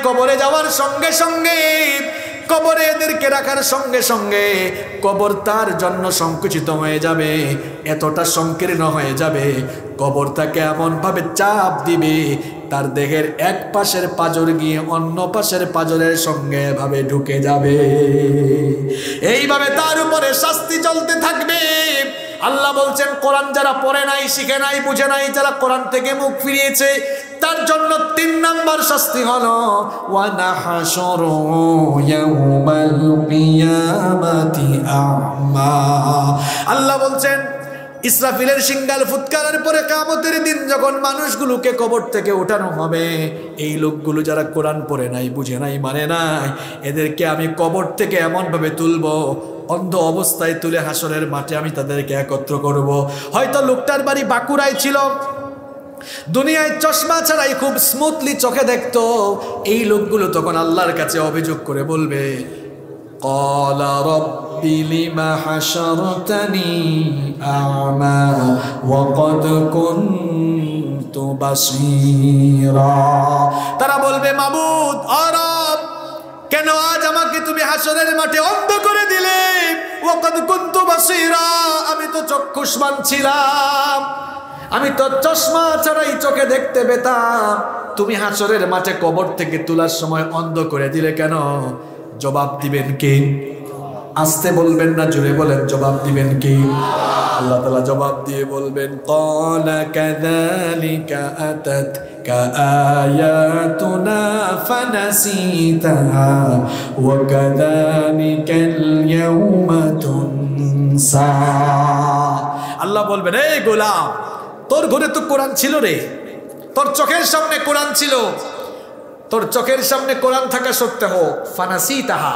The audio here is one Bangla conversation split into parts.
কবরে যাওয়ার সঙ্গে সঙ্গে, কবরে এদেরকে রাখার সঙ্গে সঙ্গে কবর তার জন্য সংকুচিত হয়ে যাবে, এতটা সংকীর্ণ হয়ে যাবে, কবর তাকে এমনভাবে চাপ দিবে তার দেহের এক পাশের পাঁজর গিয়ে অন্য পাশের পাঁজরের সঙ্গে ভাবে ঢুকে যাবে। এইভাবে তার উপরে শাস্তি চলতে থাকবে। আল্লাহ বলছেন কোরআন যারা পড়ে নাই, শিখে নাই, বুঝে নাই, যারা কোরআন থেকে মুখ ফিরিয়েছে তার জন্য 3 নম্বর শাস্তি হলো ওয়া নাহশুরু ইয়াউমাল কিয়ামাতি আ'মা। আল্লাহ বলছেন ইসরাফিলের সিংগাল ফুৎকারের পরে কিয়ামতের দিন যখন মানুষগুলোকে কবর থেকে ওঠানো হবে, এই লোকগুলো যারা কোরআন পড়ে নাই, বুঝে নাই, মানে নাই, এদেরকে আমি কবর থেকে এমনভাবে তুলব, অন্ধ অবস্থায় তুলে হাসরের মাঠে আমি তাদেরকে একত্র করব। হয়তো লোকটার বাড়ি বাঁকুড়ায় ছিল, দুনিয়ায় চশমা ছাড়াই খুব স্মুথলি চোখে দেখতো। এই লোকগুলো তখন আল্লাহর কাছে অভিযোগ করে বলবে ক্বালা রাব্বি লিমা হাশারতানি আ'মা ওয়া ক্বাদ কুনতু বাসীরা। তারা বলবে মাবুদ ও রব, কেন আজ আমাকে তুমি হাসরের মাঠে অন্ধ করে দিলে? ওয়া ক্বাদ কুনতু বাসীরা, আমি তো চক্ষুষ্মান ছিলাম, আমি তো চশমা ছাড়াই চোখে দেখতে পেতাম, তুমি হাসরের মাঠে কবর থেকে তোলার সময় অন্ধ করে দিলে কেন? জবাব দিবেন কে? আস্তে বলবেন না, জোরে বলেন, জবাব দিবেন কে? আল্লাহ তাআলা জবাব দিয়ে বলবেন ক্বালা কাযালিকা আতাতকা আয়াতুনা ফানাসিতাহা ওয়া কাযালিকাল ইয়াওমা তুনসা। আল্লাহ বলবেন এই গোলাম, তোর ঘরে তো কোরআন ছিল রে, তোর চোখের সামনে কোরআন ছিল, তোর চোখের সামনে কোরআন থাকা সত্ত্বেও ফানাসিতাহা,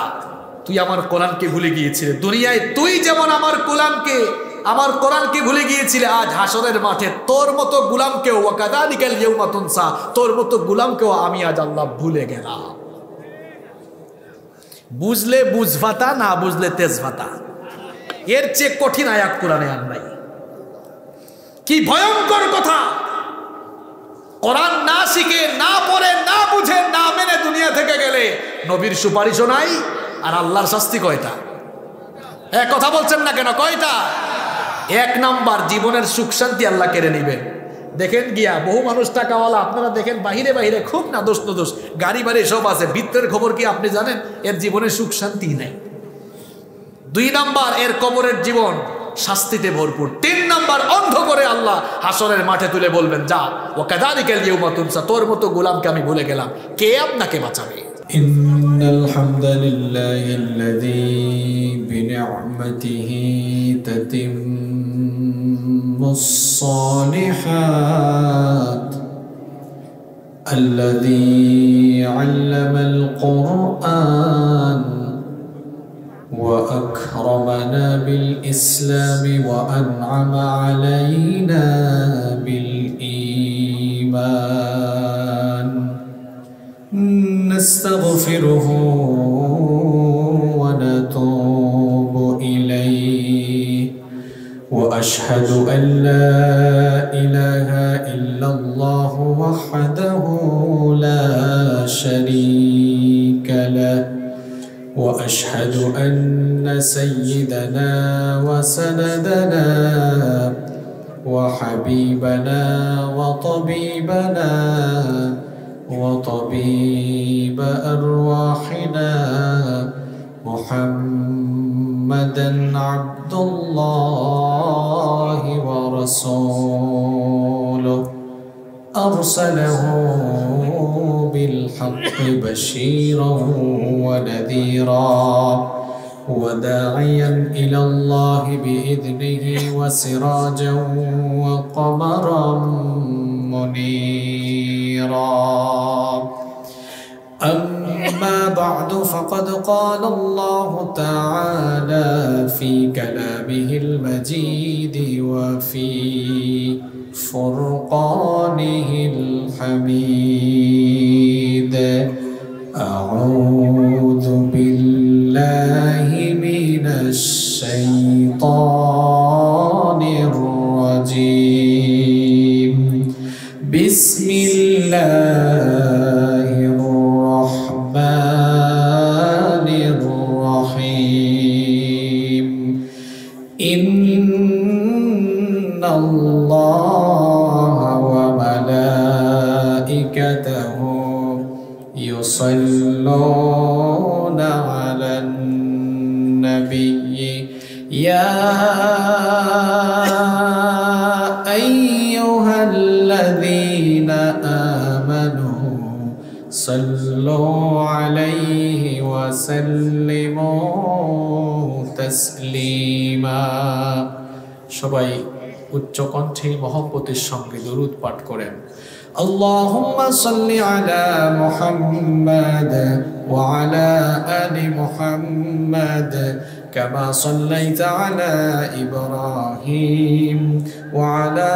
তুই আমার কোরআনকে ভুলে গিয়েছিলে। দুনিয়ায় তুই যেমন আমার কোরআনকে ভুলে গিয়েছিলে, আজ হাসরের মাঠে তোর মতো গোলামকেও ওয়া কাযালিকাল ইয়াওমা তুনসা, তোর মতো গোলামকেও আমি আজ আল্লাহ ভুলে গেলাম। বুঝলে বুঝভাতা, না বুঝলে তেজভাতা, এর চেয়ে কঠিন আয়াত কোরআনে আর নাই। কি ভয়ঙ্কর কথা! কোরআন না শিখে, না পড়ে, না বুঝে, না মেনে দুনিয়া থেকে গেলে নবীর সুপারিশও নাই, আর আল্লাহর শাস্তি কয়টা? এক কথা বলছেন না কেন? কয়টা? 1 নাম্বার, জীবনের সুখ শান্তি আল্লাহ কেড়ে নিবেন। দেখেন গিয়া বহু মানুষ টাকাওয়ালা, আপনারা দেখেন বাহিরে বাহিরে খুব না দোষ দোষ, গাড়ি বাড়ি সব আছে, ভিতরের খবর কি আপনি জানেন? এর জীবনে সুখ শান্তি নাই। 2 নাম্বার, এর কবরের জীবন শাস্তিতে ভরপুর। 3 নাম্বার, অন্ধ করে আল্লাহ হাসরের মাঠে তুলে বলবেন যা ওয়া কাযালিকাল ইয়াওমা তুনসা, তোর মতো গোলামকে আমি ভুলে গেলাম। কে আপনাকে বাঁচাবে? ইন্নাল হামদালিল্লাহিল্লাযী বিনি'মাতিহি তাতিম্মুস সালিহাত আল্লাযী আল্লামাল কুরআন وأكرمنا بالإسلام وأنعم علينا بالإيمان نستغفره ونتوب إليه وأشهد أن لا إله إلا الله وحده لا شريك له وأشهد أن سيدنا وسندنا وحبيبنا وطبيبنا وطبيب أرواحنا محمدا عبد الله ورسوله أرسله بالحق بشيرا ونذيرا وداعيا إلى الله بإذنه وسراجا وقمرا منيرا أما بعد فقد قال الله تعالى في كلامه المجيد وفي فرقانه الحميد أعوذ بالله من الشيطان الرجيم بسم الله الرحمن রহমানির রহিম ইন্নাল্লাহা ওয়া মালাইকাতাহু ইউসাল্লুনা আলান নাবিয়্যি ইয়া আইয়ুহাল্লাযীনা আমানু সাল্লু আলাইহি ওয়া সাল্লিমু তাসলিমা। সবাই উচ্চ কণ্ঠে মহব্বতের সঙ্গে দরুদ পাঠ করেন। আল্লাহুম্মা সাল্লি আলা মুহাম্মাদ ওয়া আলা আলি মুহাম্মাদ কামা সাল্লাইতা আলা ইব্রাহিম ওয়া আলা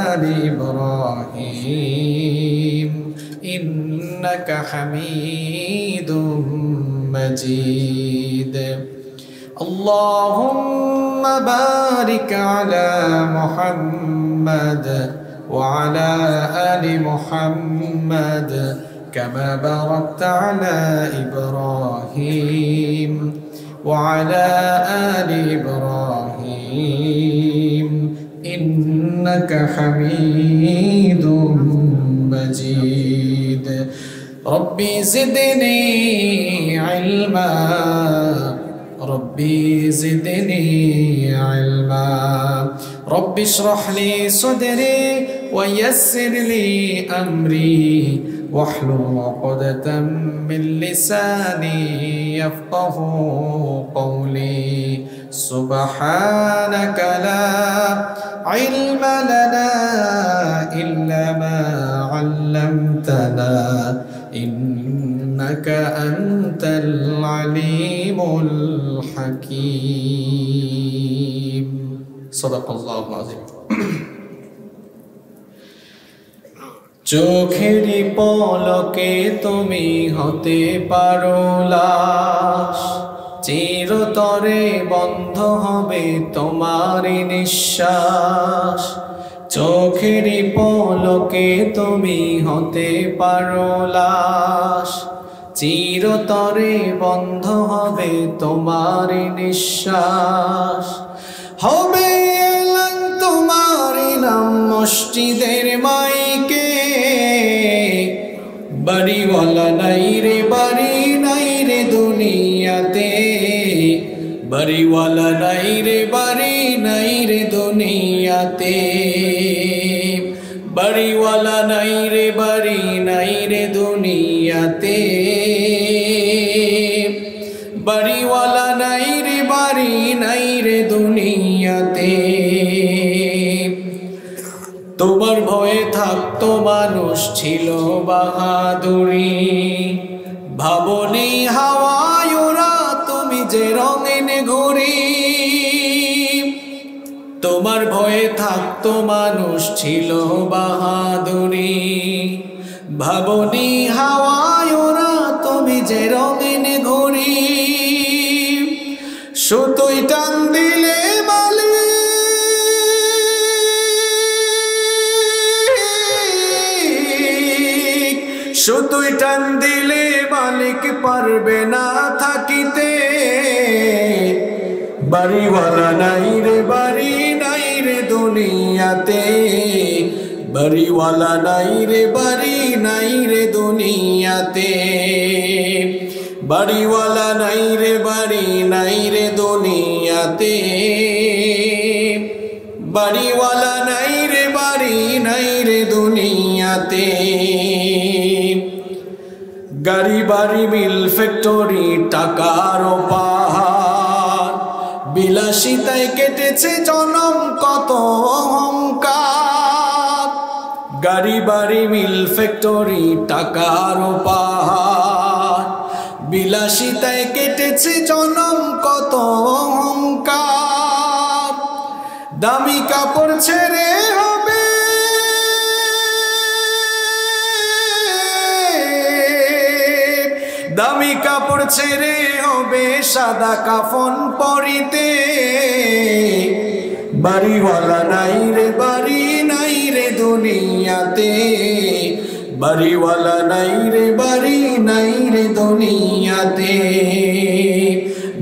আলি ইব্রাহিম ইন্নাকা হামিদুম মাজিদ। اللهم بارك على محمد وعلى آل محمد كما باركت على إبراهيم وعلى آل إبراهيم إنك حميد مجيد. ربي زدني علما ربي زدني علما رب اشرح لي صدري ويسر لي أمري واحلل عقدة من لساني يفقه قولي سبحانك لا علم لنا إلا ما علمتنا إنك أنت العليم الحكيم صدق الله العظيم. চোখেরই পলকে তুমি হতে পারো লাশ, চিরতরে বন্ধ হবে তোমার নিঃশ্বাস। চোখেরই পলকে তুমি হতে পারো লাশ, চিরতরে বন্ধ হবে তোমার নিঃশ্বাস। হবে এলান তোমার নাম মসজিদের মাইকে, বাড়িওয়ালা নাই রে বাড়ি নাই রে দুনিয়াতে, বাড়িওয়ালা নাই রে বাড়ি নাই রে দুনিয়াতে, বাড়িওয়ালা নাই রে বাড়ি নাই রে দুনিয়াতে, বাড়িওয়ালা নাই রে বাড়ি নাই রে দুনিয়াতে। তোমার ভয়ে থাকতো মানুষ ছিল বাহাদুরি, ভাবনি হাওয়ায় ওরা তুমি যে রঙিন ঘুরি। তোমার ভয়ে থাকতো মানুষ ছিল বাহাদুরি, ভাবনি হাওয়ায় ওরা তুমি যে রঙিন ঘুরি। সুতোই টান দিলে মালিক, সুতোই টান দিলে মালিক পারবে না থাকিতে, বাড়িওয়ালা নাই রে বাড়ি নাই রে দুনিয়াতে, বাড়িওয়ালা নাই রে বাড়ি নাই রে দুনিয়াতে, বাড়িওয়ালা নাই রে বাড়ি নাই রে দুনিয়াতে, বাড়িওয়ালা নাই রে বাড়ি নাই রে দুনিয়াতে। গাড়ি বাড়ি মিল ফ্যাক্টরি টাকার পাহাড়, বিলাসিতায় কেটেছে জনম কত অহংকার। গাড়ি বাড়ি মিল ফ্যাক্টরি টাকার পাহাড়, বিলাসিতায় কেটেছে জনম কত অহংকার। দামি কাপড় ছেড়ে হবে দামি কাপড় ছেড়ে হবে সাদা কাফন পরিতে, বাড়িওয়ালা নাই রে বাড়ি নাই রে দুনিয়াতে, বাড়িওয়ালা নাই রে বাড়ি নাই রে দুনিয়াতে,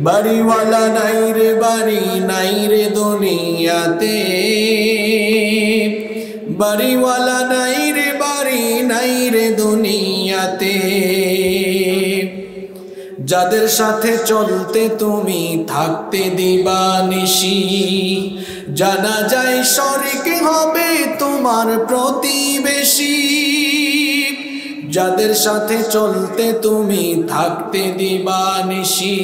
বাড়িওয়ালা নাই রে বাড়ি নাই রে দুনিয়াতে, বাড়িওয়ালা নাই রে বাড়ি নাই রে দুনিয়াতে। যাদের সাথে চলতে তুমি থাকতে দিবানিশি, জানা যায় শরিক হবে তোমার প্রতিবেশী। যাদের সাথে চলতে তুমি থাকতে দিবানিশি,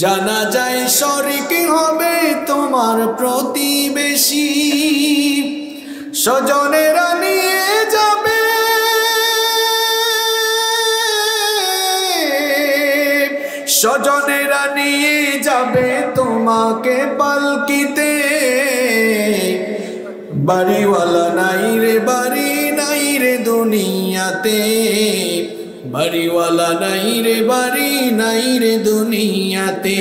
জানা যায় শরিক হবে তোমার প্রতিবেশী। স্বজনেরা নিয়ে যাবে, স্বজনেরা নিয়ে যাবে তোমাকে পালকিতে, বাড়িওয়ালা নাই রে বাড়ি নাই রে দুনিয়াতে, বাড়িওয়ালা নাই রে বাড়ি নাই রে দুনিয়াতে,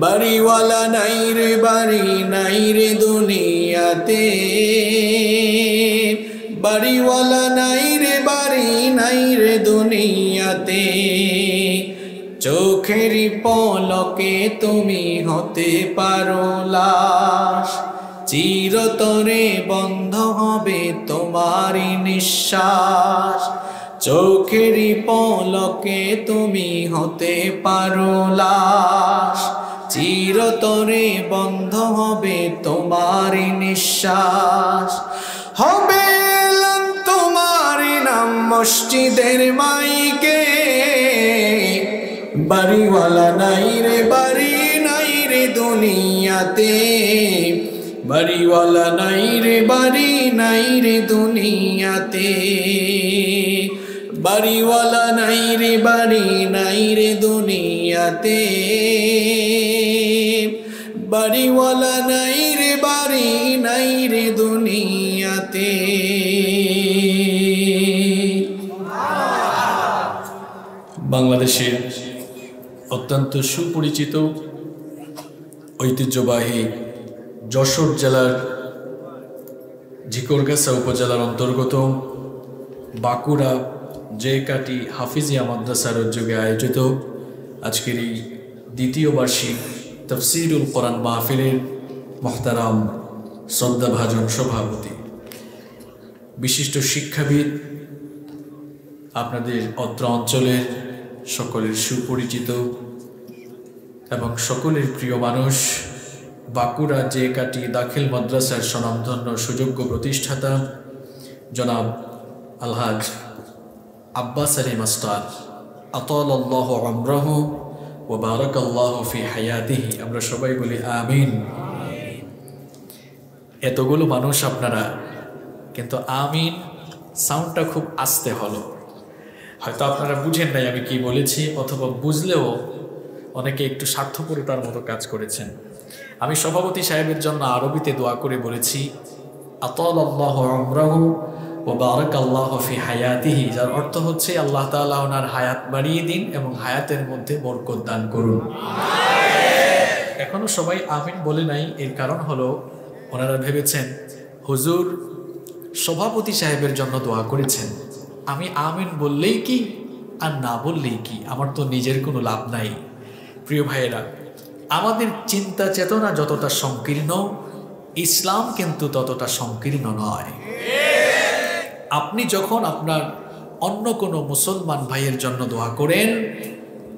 বাড়িওয়ালা নাই রে বাড়ি নাই রে দুনিয়াতে, বাড়িওয়ালা নাই রে বাড়ি নাই রে দুনিয়াতে। চোখেরই পলকে তুমি হতে পারো লাশ, চিরতরে বন্ধ হবে তোমারই নিঃশ্বাস। চোখেরই পলকে তুমি হতে পারো লাশ, চিরতরে বন্ধ হবে তোমারই নিঃশ্বাস। হবে এলান তোমারই নাম মসজিদের মাইকে, বাড়িওয়ালা নাই রে বাড়ি নাই রে দুনিয়াতে, বাড়িওয়ালা নাই রে বাড়ি নাই রে দুনিয়াতে, বাড়িওয়ালা নাই রে বাড়ি নাই রে দুনিয়াতে, বাড়িওয়ালা নাই রে বাড়ি নাই রে দুনিয়াতে। বাংলাদেশের অত্যন্ত সুপরিচিত ঐতিহ্যবাহী যশোর জেলার ঝিকরগাছা উপজেলার অন্তর্গত বাঁকুড়া জেকাটি হাফিজিয়া মাদ্রাসার উদ্যোগে আয়োজিত আজকের এই দ্বিতীয় বার্ষিক তাফসীরুল কোরআন মাহফিলের মুহতারাম শ্রদ্ধাভাজন সভাপতি, বিশিষ্ট শিক্ষাবিদ, আপনাদের অত্র অঞ্চলের সকলের সুপরিচিত এবং সকলের প্রিয় মানুষ, বাঁকুড়া জেকাটি দাখিল মাদ্রাসার স্বনামধন্য সুযোগ্য প্রতিষ্ঠাতা জনাব আলহাজ আব্বাস আলী মাস্টার, আতালাল্লাহু আমরাহু ওয়া বারাকাল্লাহু ফি হায়াতিহি। আমরা সবাই বলি আমিন। এতগুলো মানুষ আপনারা, কিন্তু আমিন সাউন্ডটা খুব আস্তে হলো। হয়তো আপনারা বুঝেন নাই আমি কি বলেছি, অথবা বুঝলেও অনেকে একটু স্বার্থপরতার মতো কাজ করেছেন। আমি সভাপতি সাহেবের জন্য আরবিতে দোয়া করে বলেছি আতালাল্লাহু আমরাহু ওয়া বারাকাল্লাহু ফি হায়াতিহি, যার অর্থ হচ্ছে আল্লাহ তাআলা ওনার হায়াত বাড়িয়ে দিন এবং হায়াতের মধ্যে বরকত দান করুন। এখনো সবাই আমিন বলে নাই, এর কারণ হলো ওনারা ভেবেছেন হুজুর সভাপতি সাহেবের জন্য দোয়া করেছেন, আমি আমিন বললেই কি আর না বললেই কি, আমার তো নিজের কোনো লাভ নাই। প্রিয় ভাইয়েরা, আমাদের চিন্তা চেতনা যতটা সংকীর্ণ, ইসলাম কিন্তু ততটা সংকীর্ণ নয়। আপনি যখন আপনার অন্য কোনো মুসলমান ভাইয়ের জন্য দোয়া করেন,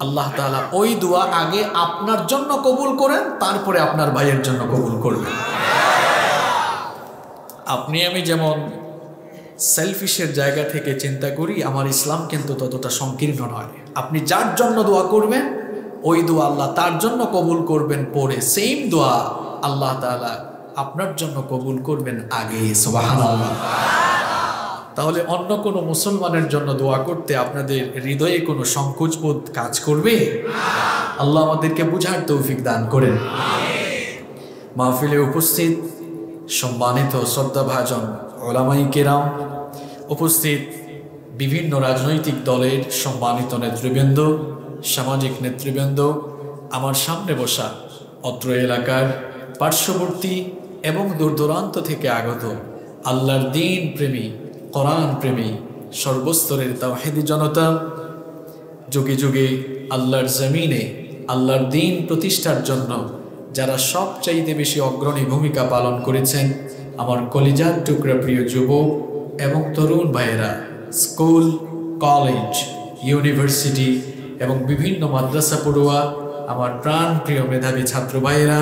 আল্লাহ তাআলা ওই দোয়া আগে আপনার জন্য কবুল করেন, তারপরে আপনার ভাইয়ের জন্য কবুল করবেন। আপনি আমি যেমন সেলফিশের জায়গা থেকে চিন্তা করি, আমার ইসলাম কিন্তু ততটা সংকীর্ণ নয়। আপনি যার জন্য দোয়া করবেন ওই দোয়া আল্লাহ তার জন্য কবুল করবেন পরে, সেম দোয়া আল্লাহ তাআলা আপনার জন্য কবুল করবেন আগে। সুবহানাল্লাহ। তাহলে অন্য কোনো মুসলমানের জন্য দোয়া করতে আপনাদের হৃদয়ে কোনো সংকোচবোধ কাজ করবে? আল্লাহ আমাদেরকে বুঝার তৌফিক দান করেন। মাহফিলে উপস্থিত সম্মানিত শ্রদ্ধাভাজন ওলামায়ে কেরাম, উপস্থিত বিভিন্ন রাজনৈতিক দলের সম্মানিত নেতৃবৃন্দ, সামাজিক নেতৃবৃন্দ, আমার সামনে বসা অত্র এলাকার পার্শ্ববর্তী এবং দূর দূরান্ত থেকে আগত আল্লাহর দ্বীন প্রেমী কোরআন প্রেমী সর্বস্তরের তাওহীদি জনতা, যুগে যুগে আল্লাহর জমিনে আল্লাহর দ্বীন প্রতিষ্ঠার জন্য যারা সবচাইতে বেশি অগ্রণী ভূমিকা পালন করেছেন, আমার কলিজার টুকরা প্রিয় যুবক এবং তরুণ ভাইয়েরা, স্কুল, কলেজ, ইউনিভার্সিটি এবং বিভিন্ন মাদ্রাসা পড়ুয়া আমার প্রাণ প্রিয় মেধাবী ছাত্র ভাইয়েরা,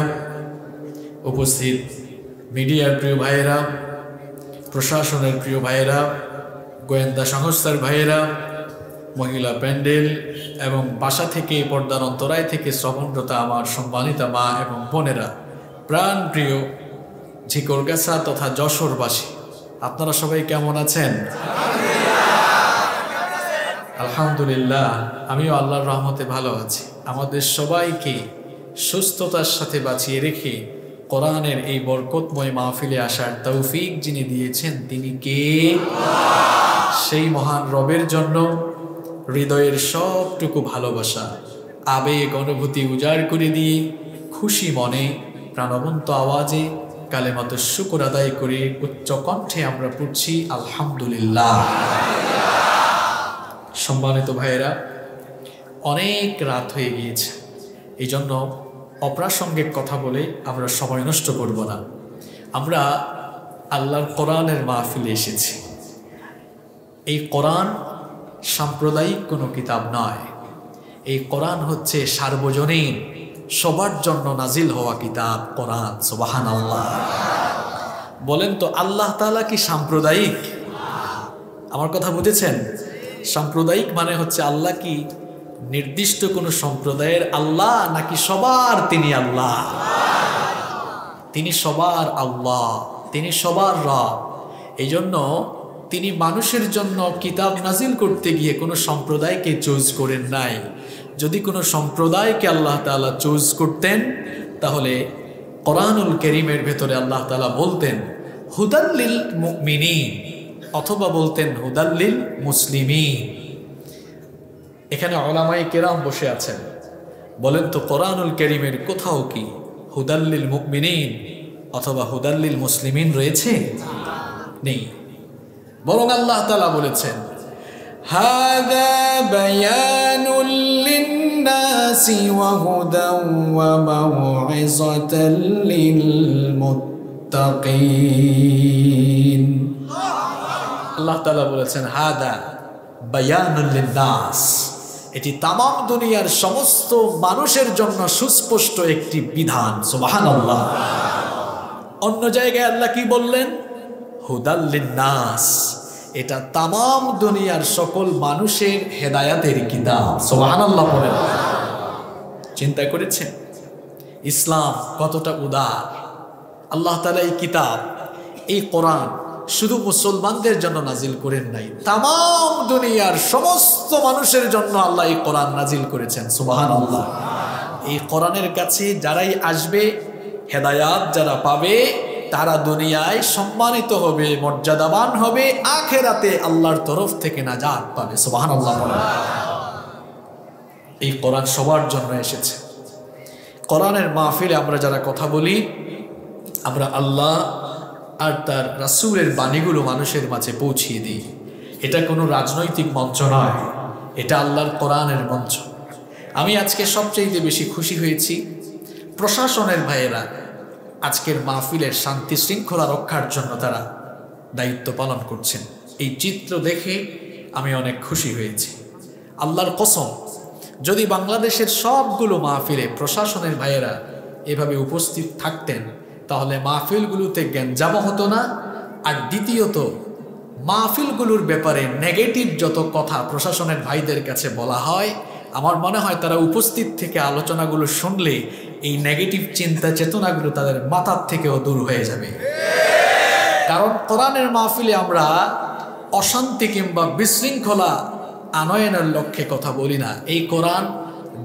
উপস্থিত মিডিয়ার প্রিয় ভাইয়েরা, প্রশাসনের প্রিয় ভাইয়েরা, গোয়েন্দা সংস্থার ভাইয়েরা, মহিলা প্যান্ডেল এবং বাসা থেকে পর্দার অন্তরায় থেকে শ্রবণরতা আমার সম্মানিতা মা এবং বোনেরা, প্রাণ প্রিয় ঝিকরগাছা তথা যশোরবাসী, আপনারা সবাই কেমন আছেন? আলহামদুলিল্লাহ, আমিও আল্লাহর রহমতে ভালো আছি। আমাদের সবাইকে সুস্থতার সাথে বাঁচিয়ে রেখে কোরআনের এই বরকতময় মাহফিলে আসার তৌফিক যিনি দিয়েছেন তিনি কে? সেই মহান রবের জন্য হৃদয়ের সবটুকু ভালোবাসা, আবেগ, অনুভূতি উজাড় করে দিয়ে খুশি মনে প্রাণবন্ত আওয়াজে কালেমাত শুকর আদায় করে উচ্চ কণ্ঠে আমরা পড়ছি আলহামদুলিল্লাহ। সম্মানিত ভাইয়েরা, অনেক রাত হয়ে গিয়েছে, এই জন্য অপ্রাসঙ্গিক কথা বলে আমরা সময় নষ্ট করব না। আমরা আল্লাহর কোরআনের মাহফিলে এসেছি। এই কোরআন সাম্প্রদায়িক কোনো কিতাব নয়, এই কোরআন হচ্ছে সার্বজনীন, সবার জন্য নাজিল হওয়া কিতাব কোরআন। সুবহানাল্লাহ। বলেন তো, আল্লাহ তাআলা কি সাম্প্রদায়িক? আমার কথা বুঝেছেন? সাম্প্রদায়িক মানে হচ্ছে আল্লাহ কি নির্দিষ্ট কোনো সম্প্রদায়ের আল্লাহ, নাকি সবার তিনি আল্লাহ? তিনি সবার আল্লাহ, তিনি সবার রব। এই জন্য তিনি মানুষের জন্য কিতাব নাজিল করতে গিয়ে কোনো সম্প্রদায়কে চুজ করেন নাই। যদি কোনো সম্প্রদায়কে আল্লাহ তাআলা চুজ করতেন তাহলে কোরআনুল কারীমের ভেতরে আল্লাহ তাআলা বলতেন হুদাল্লিল মুমিনিন, অথবা বলতেন হুদাল্লিল মুসলিমিন। এখানে উলামায়ে কেরাম বসে আছেন, বলেন তো কোরআনুল কারীমের কোথাও কি হুদাল্লিল মুমিনিন অথবা হুদাল্লিল মুসলিমিন রয়েছে? নেই। বরং আল্লাহ তাআলা বলেছেন হাযা বায়ানুল লিন-নাসি ওয়া হুদাও ওয়া মাউইযাতাল লিল মুত্তাকিন। আল্লাহ তাআলা বলেছেন হাদা বায়ানুল লিন-নাস, এটি তামাম দুনিয়ার সমস্ত মানুষের জন্য সুস্পষ্ট একটি বিধান। সুবহানাল্লাহ। অন্য জায়গায় আল্লাহ কি বললেন? হুদাল লিন-নাস, এটা তামাম দুনিয়ার সকল মানুষের হেদায়াতের কিতাব। সুবহানাল্লাহ বলেন। চিন্তা করেছেন ইসলাম কতটা উদার? আল্লাহ তাআলা এই কিতাব, এই কোরআন শুধু মুসলমানদের জন্য নাজিল করেন নাই, তামাম দুনিয়ার সমস্ত মানুষের জন্য আল্লাহ এই কোরআন নাজিল করেছেন। সুবহানাল্লাহ। এই কোরআনের কাছে যারাই আসবে, হেদায়াত যারা পাবে, তারা দুনিয়ায় সম্মানিত হবে, মর্যাদাবান হবে, আখিরাতে আল্লাহর তরফ থেকে নাজাত পাবে। সুবহানাল্লাহ। এই কোরআন সবার জন্য এসেছে। কোরআনের মাহফিলে আমরা যারা কথা বলি, আমরা আল্লাহ আর তার রাসূলের বাণীগুলো মানুষের মাঝে পৌঁছিয়ে দিই। এটা কোনো রাজনৈতিক মঞ্চ নয়, এটা আল্লাহর কোরআনের মঞ্চ। আমি আজকে সবচেয়ে বেশি খুশি হয়েছি প্রশাসনের ভাইয়েরা আজকের মাহফিলের শান্তি শৃঙ্খলা রক্ষার জন্য তারা দায়িত্ব পালন করছেন। এই চিত্র দেখে আমি অনেক খুশি হয়েছি। আল্লাহর কসম, যদি বাংলাদেশের সবগুলো মাহফিলে প্রশাসনের ভাইয়েরা এভাবে উপস্থিত থাকতেন তাহলে মাহফিলগুলোতে গ্যাঞ্জাম হতো না। আর দ্বিতীয়ত, মাহফিলগুলোর ব্যাপারে নেগেটিভ যত কথা প্রশাসনের ভাইদের কাছে বলা হয়, আমার মনে হয় তারা উপস্থিত থেকে আলোচনাগুলো শুনলে এই নেগেটিভ চিন্তা চেতনাগুলো তাদের মাথার থেকেও দূর হয়ে যাবে। কারণ কোরআনের মাহফিলে আমরা অশান্তি কিংবা বিশৃঙ্খলা আনয়নের লক্ষ্যে কথা বলি না। এই কোরআন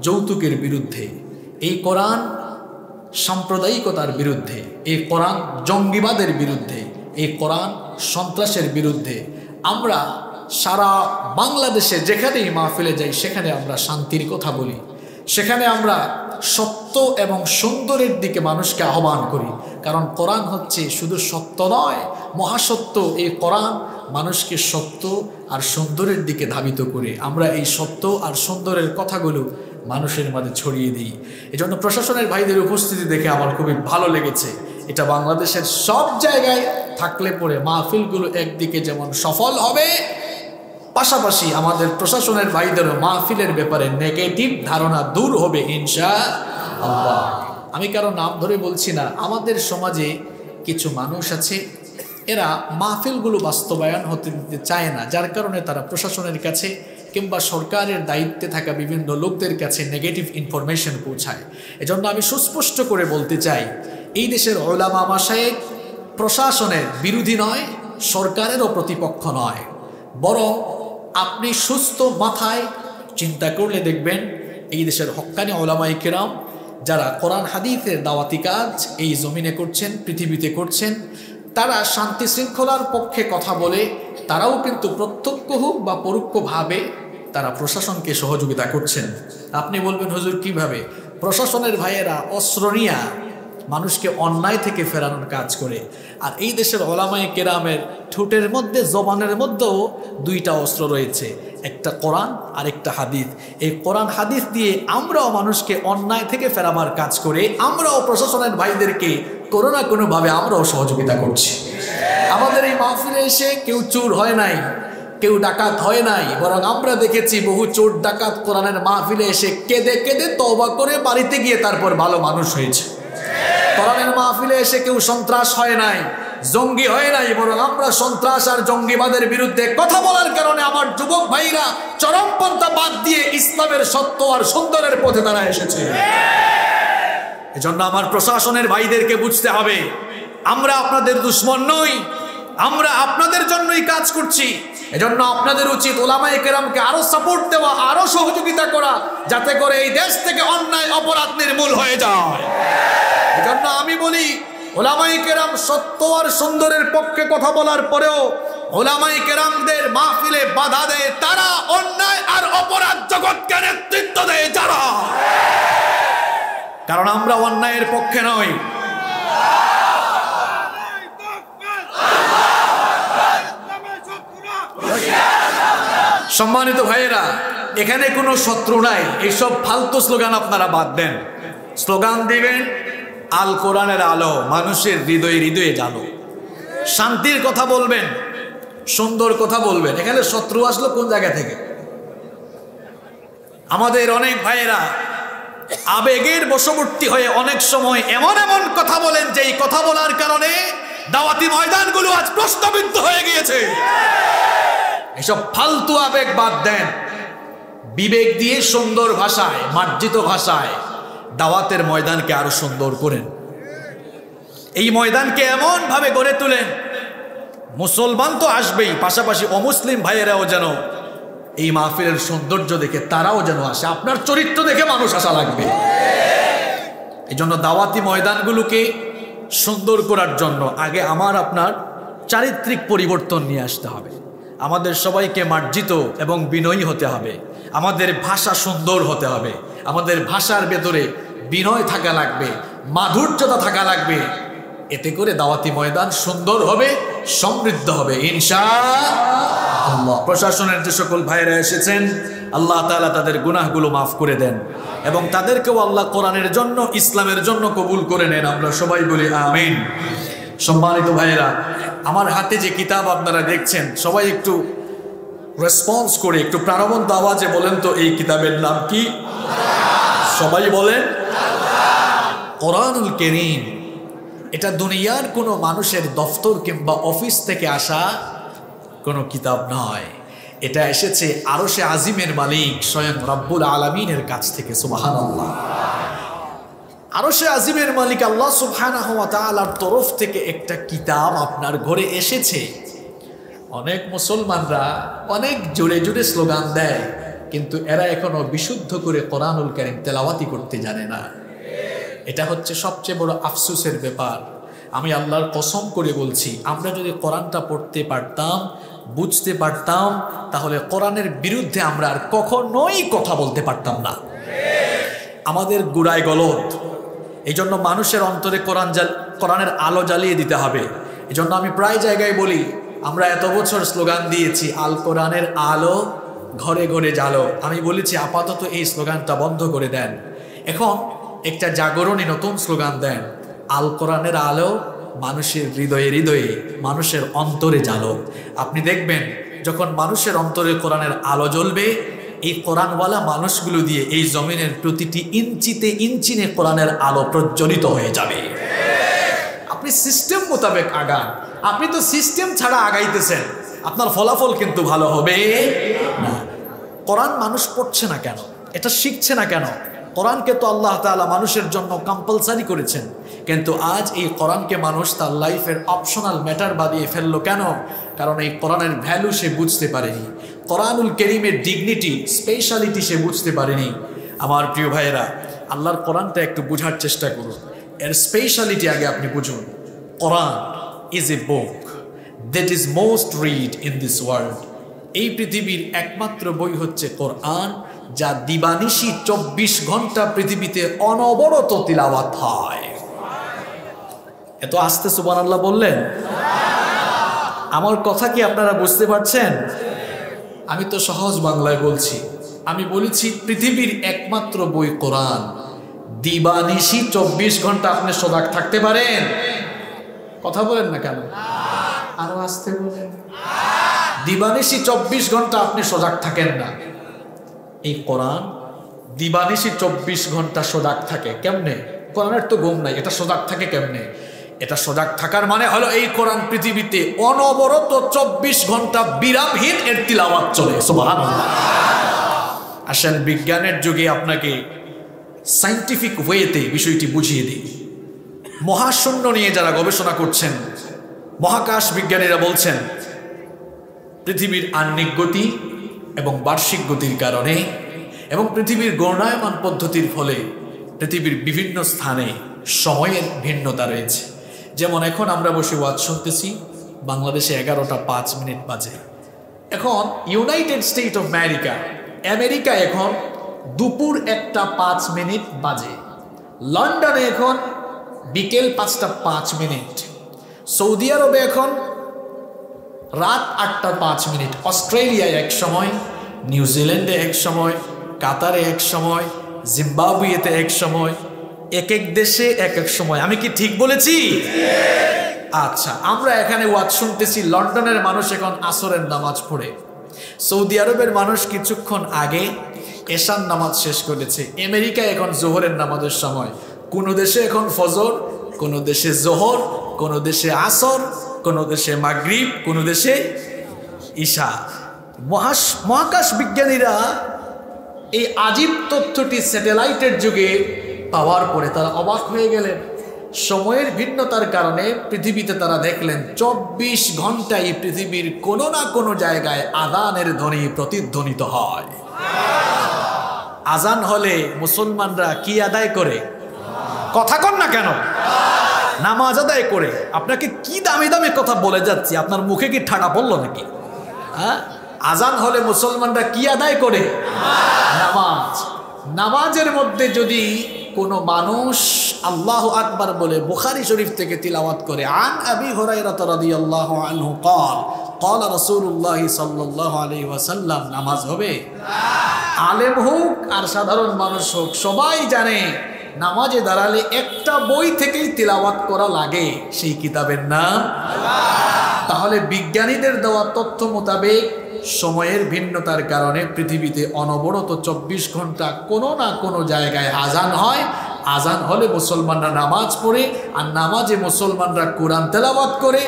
যৌতুকের বিরুদ্ধে, এই কোরআন সাম্প্রদায়িকতার বিরুদ্ধে, এই কোরআন জঙ্গিবাদের বিরুদ্ধে, এই কোরআন সন্ত্রাসের বিরুদ্ধে। আমরা সারা বাংলাদেশে যেখানেই মাহফিলে যাই সেখানে আমরা শান্তির কথা বলি, সেখানে আমরা সত্য এবং সুন্দরের দিকে মানুষকে আহ্বান করি। কারণ কোরআন হচ্ছে শুধু সত্য নয়, মহাসত্য। এই কোরআন মানুষকে সত্য আর সুন্দরের দিকে ধাবিত করে আমরা এই সত্য আর সুন্দরের কথাগুলো মানুষের মাঝে ছড়িয়ে দিই। এজন্য প্রশাসনের ভাইদের উপস্থিতি দেখে আমার খুবই ভালো লেগেছে। এটা বাংলাদেশের সব জায়গায় থাকলে পরে মাহফিলগুলো একদিকে যেমন সফল হবে, পাশাপাশি আমাদের প্রশাসনের ভাইদেরও মাহফিলের ব্যাপারে নেগেটিভ ধারণা দূর হবে ইনশাআল্লাহ। আমি কারো নাম ধরে বলছি না, আমাদের সমাজে কিছু মানুষ আছে এরা মাহফিলগুলো বাস্তবায়ন হতে দিতে চায় না, যার কারণে তারা প্রশাসনের কাছে কিংবা সরকারের দায়িত্বে থাকা বিভিন্ন লোকদের কাছে নেগেটিভ ইনফরমেশন পৌঁছায়। এজন্য আমি সুস্পষ্ট করে বলতে চাই, এই দেশের উলামা মাশায়েখ প্রশাসনের বিরোধী নয়, সরকারেরও প্রতিপক্ষ নয়, বরং আপনি সুস্থ মাথায় চিন্তা করলে দেখবেন এই দেশের হক্কানি উলামায়ে কেরাম যারা কোরআন হাদিসের দাওয়াতি কাজ এই জমিনে করছেন, পৃথিবীতে করছেন, তারা শান্তি শৃঙ্খলার পক্ষে কথা বলে তারাও কিন্তু প্রত্যক্ষ হোক বা পরোক্ষভাবে তারা প্রশাসনকে সহযোগিতা করছেন। আপনি বলবেন হুজুর কিভাবে? প্রশাসনের ভাইয়েরা অস্ত্র নিয়ে মানুষকে অন্যায় থেকে ফেরানোর কাজ করে, আর এই দেশের উলামায়ে কেরামের ঠোঁটের মধ্যে জবানের মধ্যেও দুইটা অস্ত্র রয়েছে, একটা কোরআন আর একটা হাদিস। এই কোরআন হাদিস দিয়ে আমরাও মানুষকে অন্যায় থেকে ফেরাবার কাজ করে আমরাও প্রশাসনের ভাইদেরকে কোনো না কোনোভাবে আমরাও সহযোগিতা করছি। আমাদের এই মাহফিলে এসে কেউ চোর হয় নাই, কেউ ডাকাত হয় নাই, বরং আমরা দেখেছি বহু চোর ডাকাত কোরআনের মাহফিলে এসে কেঁদে কেঁদে তওবা করে বাড়িতে গিয়ে তারপর ভালো মানুষ হয়েছে। কোরআনের মাহফিলে এসে কেউ সন্ত্রাস হয় নাই, জঙ্গি হয় নাই, বরং আমরা সন্ত্রাস আর জঙ্গিবাদের বিরুদ্ধে কথা বলার কারণে আমার যুবক ভাইরা চরমপন্থা বাদ দিয়ে ইসলামের সত্য আর সুন্দরের পথে তারা এসেছে। এজন্য আমার প্রশাসনের ভাইদেরকে বুঝতে হবে, আমরা আপনাদের দুশমন নই, আমরা আপনাদের জন্যই কাজ করছি। এজন্য আপনাদের উচিত উলামায়ে কেরামকে আরো সাপোর্ট দেওয়া, আরো সহযোগিতা করা, যাতে করে এই দেশ থেকে অন্যায় অপরাধ নির্মূল হয়ে যায়। এজন্য আমি বলি, উলামায়ে কেরাম সত্য আর সুন্দরের পক্ষে কথা বলার পরেও উলামায়ে কেরামদের মাহফিলে বাধা দেয় তারা, অন্যায় আর অপরাধ জগৎকে নেতৃত্ব দেয় যারা, কারণ আমরা অন্যায়ের পক্ষে নই। সম্মানিত ভাইয়েরা, এখানে কোনো শত্রু নাই, এইসব ফালতু স্লোগান আপনারা বাদ দেন। স্লোগান দিবেন আল কোরআনের আলো মানুষের হৃদয়ে হৃদয়ে জানো, শান্তির কথা বলবেন, সুন্দর কথা বলবেন। এখানে শত্রু আসলো কোন জায়গা থেকে? আমাদের অনেক ভাইয়েরা আবেগের বশবর্তী হয়ে অনেক সময় এমন এমন কথা বলেন যে এই কথা বলার কারণে দাওয়াতি ময়দানগুলো আজ প্রশ্নবিদ্ধ হয়ে গিয়েছে। এসব ফালতু আবেগ বাদ দেন, বিবেক দিয়ে সুন্দর ভাষায়, মার্জিত ভাষায় দাওয়াতের ময়দানকে আরো সুন্দর করেন। এই ময়দানকে এমন ভাবে গড়ে তোলেন, মুসলমান তো আসবেই, পাশাপাশি অমুসলিম ভাইয়েরাও যেন এই মাহফিলের সৌন্দর্য দেখে তারাও যেন আসে। আপনার চরিত্র দেখে মানুষ আসা লাগবে। এই জন্য দাওয়াতি ময়দানগুলোকে সুন্দর করার জন্য আগে আমার আপনার চারিত্রিক পরিবর্তন নিয়ে আসতে হবে। আমাদের সবাইকে মার্জিত এবং বিনয়ী হতে হবে, আমাদের ভাষা সুন্দর হতে হবে, আমাদের ভাষার ভেতরে বিনয় থাকা লাগবে, মাধুর্যতা থাকা লাগবে। এতে করে দাওয়াতি ময়দান সুন্দর হবে, সমৃদ্ধ হবে ইনশাআল্লাহ। প্রশাসনের যে সকল ভাইরা এসেছেন, আল্লাহ তাআলা তাদের গুনাহগুলো মাফ করে দেন এবং তাদেরকেও আল্লাহ কোরআনের জন্য, ইসলামের জন্য কবুল করে নেন। আমরা সবাই বলি আমিন। সম্মানিত ভাইয়েরা, আমার হাতে যে কিতাব আপনারা দেখছেন, সবাই একটু রেসপন্স করে একটু প্রাণবন্ত আওয়াজে বলেন তো এই কিতাবের নাম কি? সবাই বলেন কোরআনুল কারীম। এটা দুনিয়ার কোনো মানুষের দফতর কিংবা অফিস থেকে আসা কোনো কিতাব নয়, এটা এসেছে আরশে আজিমের মালিক স্বয়ং রব্বুল আলামিনের কাছ থেকে। সুবহানাল্লাহ। আরশে আজিমের মালিক আল্লাহ সুবহানাহু ওয়া তাআলার তরফ থেকে একটা কিতাব আপনার ঘরে এসেছে। অনেক মুসলমানরা অনেক জোরে জোরে স্লোগান দেয়, কিন্তু এরা এখনো বিশুদ্ধ করে কোরআনুল কারীম তেলাওয়াতি করতে জানে না। এটা হচ্ছে সবচেয়ে বড় আফসোসের ব্যাপার। আমি আল্লাহর কসম করে বলছি, আমরা যদি কোরআনটা পড়তে পারতাম, বুঝতে পারতাম, তাহলে কোরআনের বিরুদ্ধে আমরা আর কখনোই কথা বলতে পারতাম না। আমাদের গুড়ায় গলদ। এই জন্য মানুষের অন্তরে কোরআনের আলো জ্বালিয়ে দিতে হবে। এই জন্য আমি প্রায় জায়গায় বলি, আমরা এত বছর স্লোগান দিয়েছি আল কোরআনের আলো ঘরে ঘরে জ্বালো। আমি বলেছি আপাতত এই স্লোগানটা বন্ধ করে দেন, এখন একটা জাগরণী নতুন স্লোগান দেন, আল কোরআনের আলো মানুষের হৃদয়ে হৃদয়ে, মানুষের অন্তরে জ্বালো। আপনি দেখবেন যখন মানুষের অন্তরে কোরআনের আলো জ্বলবে, এই কোরআনওয়ালা মানুষগুলো দিয়ে এই জমিনের প্রতিটি ইঞ্চিতে ইঞ্চিনে কোরআনের আলো প্রজ্বলিত হয়ে যাবে। আপনি সিস্টেম মোতাবেক আগান, আপনি তো সিস্টেম ছাড়া আগাইতেছেন, আপনার ফলাফল কিন্তু ভালো হবে না। কোরআন মানুষ পড়ছে না কেন? এটা শিখছে না কেন? কোরআনকে তো আল্লাহ তাআলা মানুষের জন্য কম্পালসারি করেছেন, কিন্তু আজ এই কোরআনকে মানুষ তার লাইফের অপশনাল ম্যাটার বানিয়ে ফেললো কেন? কারণ এই কোরআনের ভ্যালু সে বুঝতে পারেনি, কোরআনুল কারীমের ডিগনিটি, স্পেশালিটি সে বুঝতে পারেনি। আমার প্রিয় ভাইয়েরা, আল্লাহর কোরআনটা একটু বোঝার চেষ্টা করুন, এর স্পেশালিটি আগে আপনি বুঝুন। Quran is a book that is most read in this world. এই পৃথিবীর একমাত্র বই হচ্ছে কোরআন, যা দিবানিশি 24 ঘন্টা পৃথিবীতে অনবরত তিলাওয়াত হয়। এত আস্তে সুবহানাল্লাহ বললেন? আমার কথা কি আপনারা বুঝতে পারছেন? আমি তো সহজ বাংলায় বলছি। আমি বলেছি পৃথিবীর একমাত্র বই কোরআন, দিবানিশি 24 ঘন্টা আপনি সজাগ থাকতে পারেন? কথা বলেন না কেন? আরো আস্তে বলেন। দিবানিশি 24 ঘন্টা আপনি সজাগ থাকেন না। এই কোরআন দিবানিশি 24 ঘন্টা সজাগ থাকে কেমনে? কোরআনের তো ঘুম নাই, এটা সজাগ থাকে কেমনে? এটা সজাগ থাকার মানে হলো এই কোরআন পৃথিবীতে অনবরত 24 ঘন্টা বিরামহীন এর তিলাওয়াত চলে। সুবহানাল্লাহ। আসেন বিজ্ঞানের যুগে আপনাকে সায়েন্টিফিক ওয়েতে বিষয়টি বুঝিয়ে দিই। মহাশূন্য নিয়ে যারা গবেষণা করছেন, মহাকাশ বিজ্ঞানীরা বলছেন পৃথিবীর আহ্নিক গতি এবং বার্ষিক গতির কারণে এবং পৃথিবীর ঘূর্ণায়মান পদ্ধতির ফলে পৃথিবীর বিভিন্ন স্থানে সময়ের ভিন্নতা রয়েছে। যেমন এখন আমরা বসে ওয়াজ শুনতেছি, বাংলাদেশে 11টা 5 মিনিট বাজে। এখন ইউনাইটেড স্টেট অফ আমেরিকা এখন দুপুর 1টা 5 মিনিট বাজে। লন্ডনে এখন বিকেল 5টা 5 মিনিট। সৌদি আরবে এখন রাত 8টা 5 মিনিট। অস্ট্রেলিয়ায় এক সময়, নিউজিল্যান্ডে এক সময়, কাতারে এক সময়, জিম্বাবুয়েতে এক সময়, এক এক দেশে এক এক সময়। আমি কি ঠিক বলেছি? আচ্ছা, আমরা এখানে ওয়াজ শুনতেছি, লন্ডনের মানুষ এখন আসরের নামাজ পড়ে, সৌদি আরবের মানুষ কিছুক্ষণ আগে এশার নামাজ শেষ করেছে, আমেরিকায় এখন জোহরের নামাজের সময়। কোন দেশে এখন ফজর, কোন দেশে জোহর, কোন দেশে আসর, কোন দেশে মাগরিব, কোন দেশে ঈশা। মহাকাশ বিজ্ঞানীরা এই আজীব তথ্যটি স্যাটেলাইটের যুগে পাওয়ার পরে তারা অবাক হয়ে গেলেন। সময়ের ভিন্নতার কারণে পৃথিবীতে তারা দেখলেন 24 ঘন্টায় পৃথিবীর কোনো না কোনো জায়গায় আযানের ধ্বনি প্রতিধ্বনিত হয়। আযান হলে মুসলমানরা কি আদায় করে? কথা কন না কেন? নামাজ আদায় করে। আপনাকে কি দামি দামি কথা বলে যাচ্ছি, আপনার মুখে কি ঠাডা পড়লো নাকি? হ্যাঁ, আযান হলে মুসলমানরা কি আদায় করে? নামাজ। নামাজের মধ্যে যদি কোনো মানুষ আল্লাহু আকবার বলে বুখারী শরীফ থেকে তিলাওয়াত করে, আন আবি হুরায়রা রাদিয়াল্লাহু আনহু قال قال রাসূলুল্লাহ সাল্লাল্লাহু আলাইহি ওয়াসাল্লাম, নামাজ হবে? আলেম হোক আর সাধারণ মানুষ হোক, সবাই জানে নামাজে দাঁড়ালে একটা বই থেকেই তিলাওয়াত করা লাগে, সেই কিতাবের নাম আল্লাহ। তাহলে বিজ্ঞানীদের দেওয়া তথ্য মোতাবেক সময়ের ভিন্নতার কারণে পৃথিবীতে অনবরত 24 ঘন্টা কোনো না কোনো জায়গায় আযান হয়। আযান হলে মুসলমানরা নামাজ পড়ে, আর নামাজে মুসলমানরা কোরআন তেলাওয়াত করে।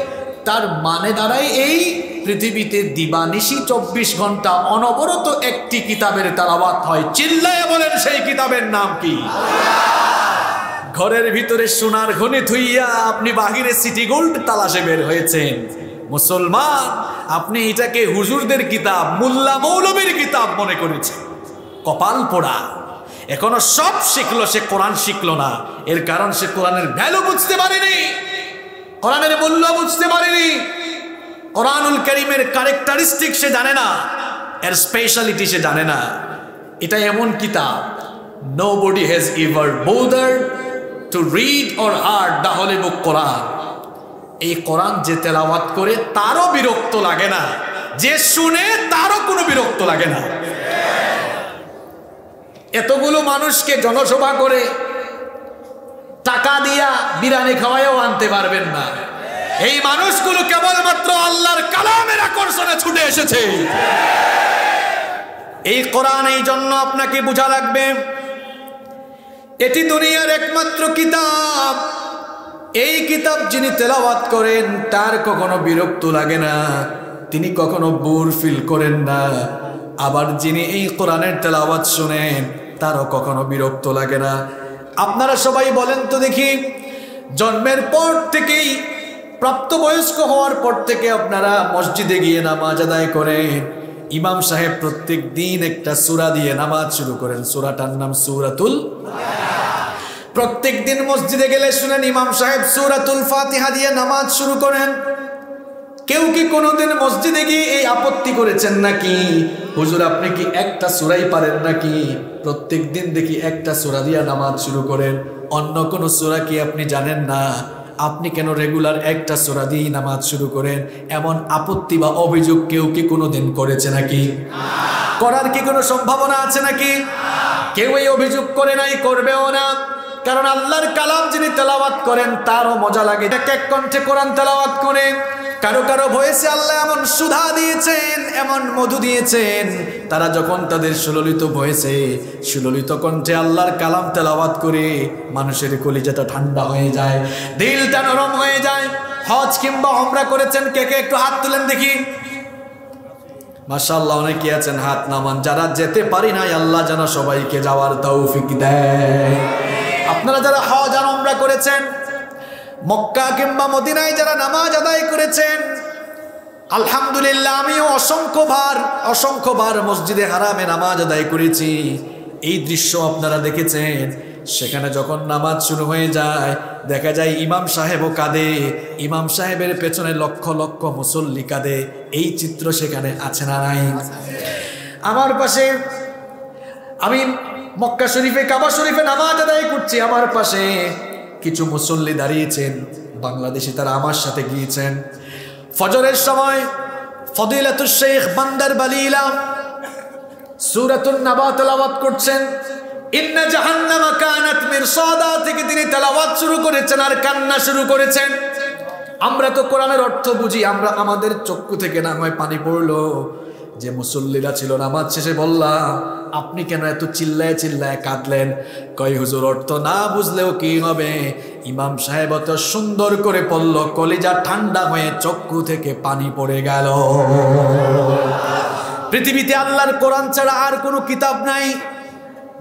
তার মানে দাঁড়ায় এই পৃথিবীতে দিবানিশি 24 ঘন্টা অনবরত একটি কিতাবের তেলাওয়াত হয়। চিল্লায়ে বলেন সেই কিতাবের নাম কি? ঘরের ভিতরে সোনার খনি থুইয়া আপনি বাহিরে সিটি গোল্ড তালাশে বের হয়েছেন। মুসলমান, আপনি এটাকে হুজুরদের কিতাব, মোল্লা মৌলবীর কিতাব মনে করেছেন। কপাল পোড়া, এখনো সব শিখলো, সে কোরআন শিখলো না। এর কারণ সে কোরআনের ভ্যালু বুঝতে পারেনি, কোরআনের মূল্য বুঝতে পারেনি, কোরআনুল কারীমের ক্যারেক্টারিস্টিক সে জানে না, এর স্পেশালিটি সে জানে না। এটা এমন কিতাব, nobody has ever bothered to read or heard the holy book Quran. এই কোরআন যে তেলাওয়াত করে তারও বিরক্ত লাগে না, যে শুনে তারও কোনো বিরক্ত লাগে না। এতগুলো মানুষকে জনসভা করে টাকা দিয়া বিরিয়ানি খাওয়ায়ও আনতে পারবেন না। এই মানুষগুলো কেবলমাত্র আল্লাহর কালামের আকর্ষণে ছুটে এসেছে। এই কোরআন এই জন্য আপনাকে বোঝা লাগবে, এটি দুনিয়ার একমাত্র কিতাব। এই কিতাব যিনি তেলাওয়াত করেন তার কখনো বিরক্ত লাগে না, তিনি কখনো বোর ফিল করেন না। আবার যিনি এই কোরআনের তেলাওয়াত শুনেন তারও কখনো বিরক্ত লাগে না। আপনারা সবাই বলেন তো দেখি, জন্মের পর থেকেই প্রাপ্তবয়স্ক হওয়ার পর থেকে আপনারা মসজিদে গিয়ে নামাজ আদায় করেন, ইমাম সাহেব প্রত্যেক দিন একটা সূরা দিয়ে নামাজ শুরু করেন, সূরাটার নাম সূরাতুল। প্রত্যেক দিন মসজিদে গেলে শুনেন ইমাম সাহেব সূরাতুল ফাতিহা দিয়ে নামাজ শুরু করেন। কেউ কি কোনোদিন মসজিদে গিয়ে এই আপত্তি করেছেন নাকি, হুজুর আপনি কি একটা সূরাই পারেন নাকি? প্রত্যেক দিন দেখি একটা সূরা দিয়ে নামাজ শুরু করেন, অন্য কোনো সূরা কি আপনি জানেন না? আপনি কেন রেগুলার একটা সূরা দিয়ে নামাজ শুরু করেন? এমন আপত্তি বা অভিযোগ কেউ কি কোনোদিন করেছে নাকি? করার কি কোনো সম্ভাবনা আছে নাকি? কেউ এই অভিযোগ করে নাই, করবেও না। কারণ আল্লাহর কালাম যিনি তেলাওয়াত করেন তারও মজা লাগে। এক এক কণ্ঠে কোরআন তেলাওয়াত করে কারো কারো ভয়েসে আল্লাহ এমন সুধা দিয়েছেন, এমন মধু দিয়েছেন, তারা যখন তাদের সুললিত ভয়েসে সুললিত কণ্ঠে আল্লাহর কালাম তেলাওয়াত করে মানুষের কলিজাটা ঠান্ডা হয়ে যায়, দিলটা নরম হয়ে যায়। হজ কিংবা উমরা করেছেন কে কে একটু হাত তুলেন দেখি। মাশাআল্লাহ, অনেকে আছেন, হাত নামান। যারা যেতে পারি নাই আল্লাহ যেন সবাইকে যাওয়ার তৌফিক দেয়। আপনারা যারা হজ আর উমরা করেছেন, মক্কা কিংবা মদিনায় যারা নামাজ আদায় করেছেন, আলহামদুলিল্লাহ আমিও অসংখ্যবার মসজিদে হারামে নামাজ আদায় করেছি। এই দৃশ্য আপনারা দেখেছেন। সেখানে যখন নামাজ শুরু হয়ে যায় দেখা যায় ইমাম সাহেবও কাঁদে, ইমাম সাহেবের পেছনে লক্ষ লক্ষ মুসল্লি কাঁদে। এই চিত্র সেখানে আছে না নাই? আমার পাশে আমি মক্কা শরীফে, কাবা শরীফে নামাজ আদায় করছি, আমার পাশে কিছু মুসল্লি দাঁড়িয়েছেন, বাংলাদেশি, তারা আমার সাথে গিয়েছেন। ফজরের সময় ফদিলাতুশ শেখ বান্দার বালিলা সূরাতুন নাবা তেলাওয়াত করছেন। ইন্না জাহান্নামা কানাত মিরসাদা থেকে তিনি তেলাওয়াত শুরু করেছেন আর কান্না শুরু করেছেন। আমরা তো কোরআনের অর্থ বুঝি, আমরা আমাদের চক্ষু থেকে না হয় পানি পড়লো। যে মুসল্লিরা ছিল নামাজ শেষে বললাম, আপনি কেন এত চিল্লায় চিল্লায় কাঁদলেন? কই হুজুর অর্থ না বুঝলেও কি হবে, ইমাম সাহেব অত সুন্দর করে পড়ল, কলিজা ঠান্ডা হয়ে চক্ষু থেকে পানি পড়ে গেল। পৃথিবীতে আল্লাহর কোরআন ছাড়া আর কোনো কিতাব নাই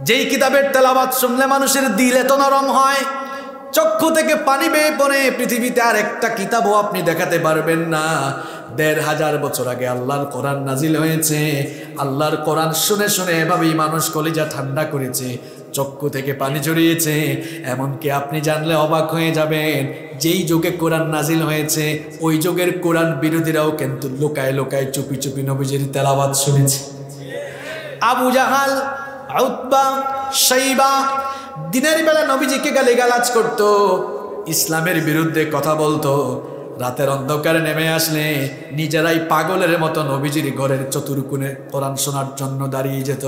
যেই কিতাবের তেলাওয়াত শুনলে মানুষের দিল এত নরম হয়, চক্ষু থেকে পানি বেয়ে পড়ে। পৃথিবীতে আর একটা কিতাবও আপনি দেখাতে পারবেন না। ১৫০০ বছর আগে আল্লাহর কোরআন নাজিল হয়েছে। আল্লাহর কোরআন শুনে শুনে এভাবেই মানুষ কলিজা ঠান্ডা করেছে, চক্ষু থেকে পানি ঝরিয়েছে। এমনকি আপনি জানলে অবাক হয়ে যাবেন, যেই যুগে কোরআন নাজিল হয়েছে ওই যুগের কোরআন বিরোধীরাও কিন্তু লুকায় লুকায় চুপি চুপি নবীজির তেলাওয়াত শুনেছে। আবু জাহাল, উতবা, শাইবা দিনের বেলা নবীজিকে গালিগালাজ করত, ইসলামের বিরুদ্ধে কথা বলতো। রাতের অন্ধকারে নেমে আসলে নিজেরাই পাগলের মতো নবীজির ঘরের চতুর্কোণে কোরআন শোনার জন্য দাঁড়িয়ে যেত।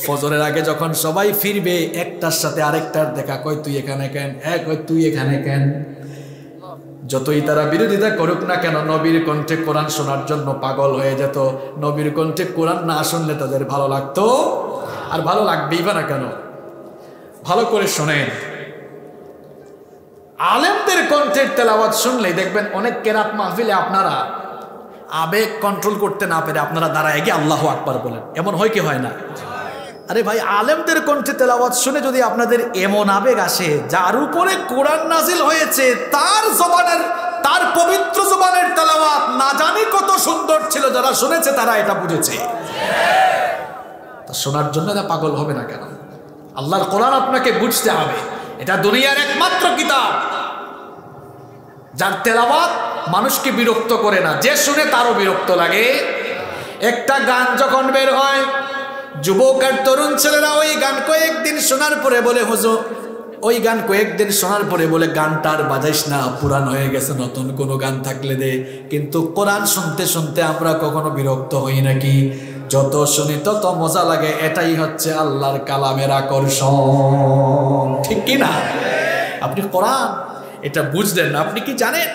ফজরের আগে যখন সবাই ফিরবে একটার সাথে আরেকটার দেখা, কই তুই এখানে কেন, কই তুই এখানে কেন। যতই তারা বিরোধিতা করুক না কেন, নবীর কণ্ঠে কোরআন শোনার জন্য পাগল হয়ে যেত। নবীর কণ্ঠে কোরআন না শুনলে তাদের ভালো লাগতো, আর ভালো লাগবেই বা না কেন? ভালো করে শোনেন, আলেমদের কণ্ঠের তেলাওয়াত শুনলেই দেখবেন অনেক কেরাত মাহফিলে আপনারা আবেগ কন্ট্রোল করতে না পেরে আপনারা দাঁড়ায় গিয়ে আল্লাহু আকবার বলেন। এমন হয় কি হয় না? আরে ভাই, আলেমদের কণ্ঠে তেলাওয়াত শুনে যদি আপনাদের এমন আবেগ আসে, যার উপরে কোরআন নাজিল হয়েছে তার জবানের, তার পবিত্র জবানের তেলাওয়াত না জানি কত সুন্দর ছিল, যারা শুনেছে তারা এটা বুঝেছে। তা শোনার জন্য এটা পাগল হবে না কেন? আল্লাহর কোরআন আপনাকে বুঝতে হবে, এটা দুনিয়ার একমাত্র কিতাব যার তেলাওয়াত মানুষকে বিরক্ত করে না, যে শুনে তারও বিরক্ত লাগে। একটা গান যখন বের হয়, যুবক আর তরুণ ছেলেরা ওই গান কয়েকদিন শোনার পরে বলে, হুজুর ওই গান কয়েকদিন শোনার পরে বলে গানটা আর বাজাইস না, পুরান হয়ে গেছে, নতুন কোনো গান থাকলে দে। কিন্তু কোরআন শুনতে শুনতে আমরা কখনো বিরক্ত হই নাকি? যত শুনি তত মজা লাগে। এটাই হচ্ছে আল্লাহর কালামের আকর্ষণ, ঠিক কি না? আপনি কোরআন এটা বুঝলেন না, আপনি কি জানেন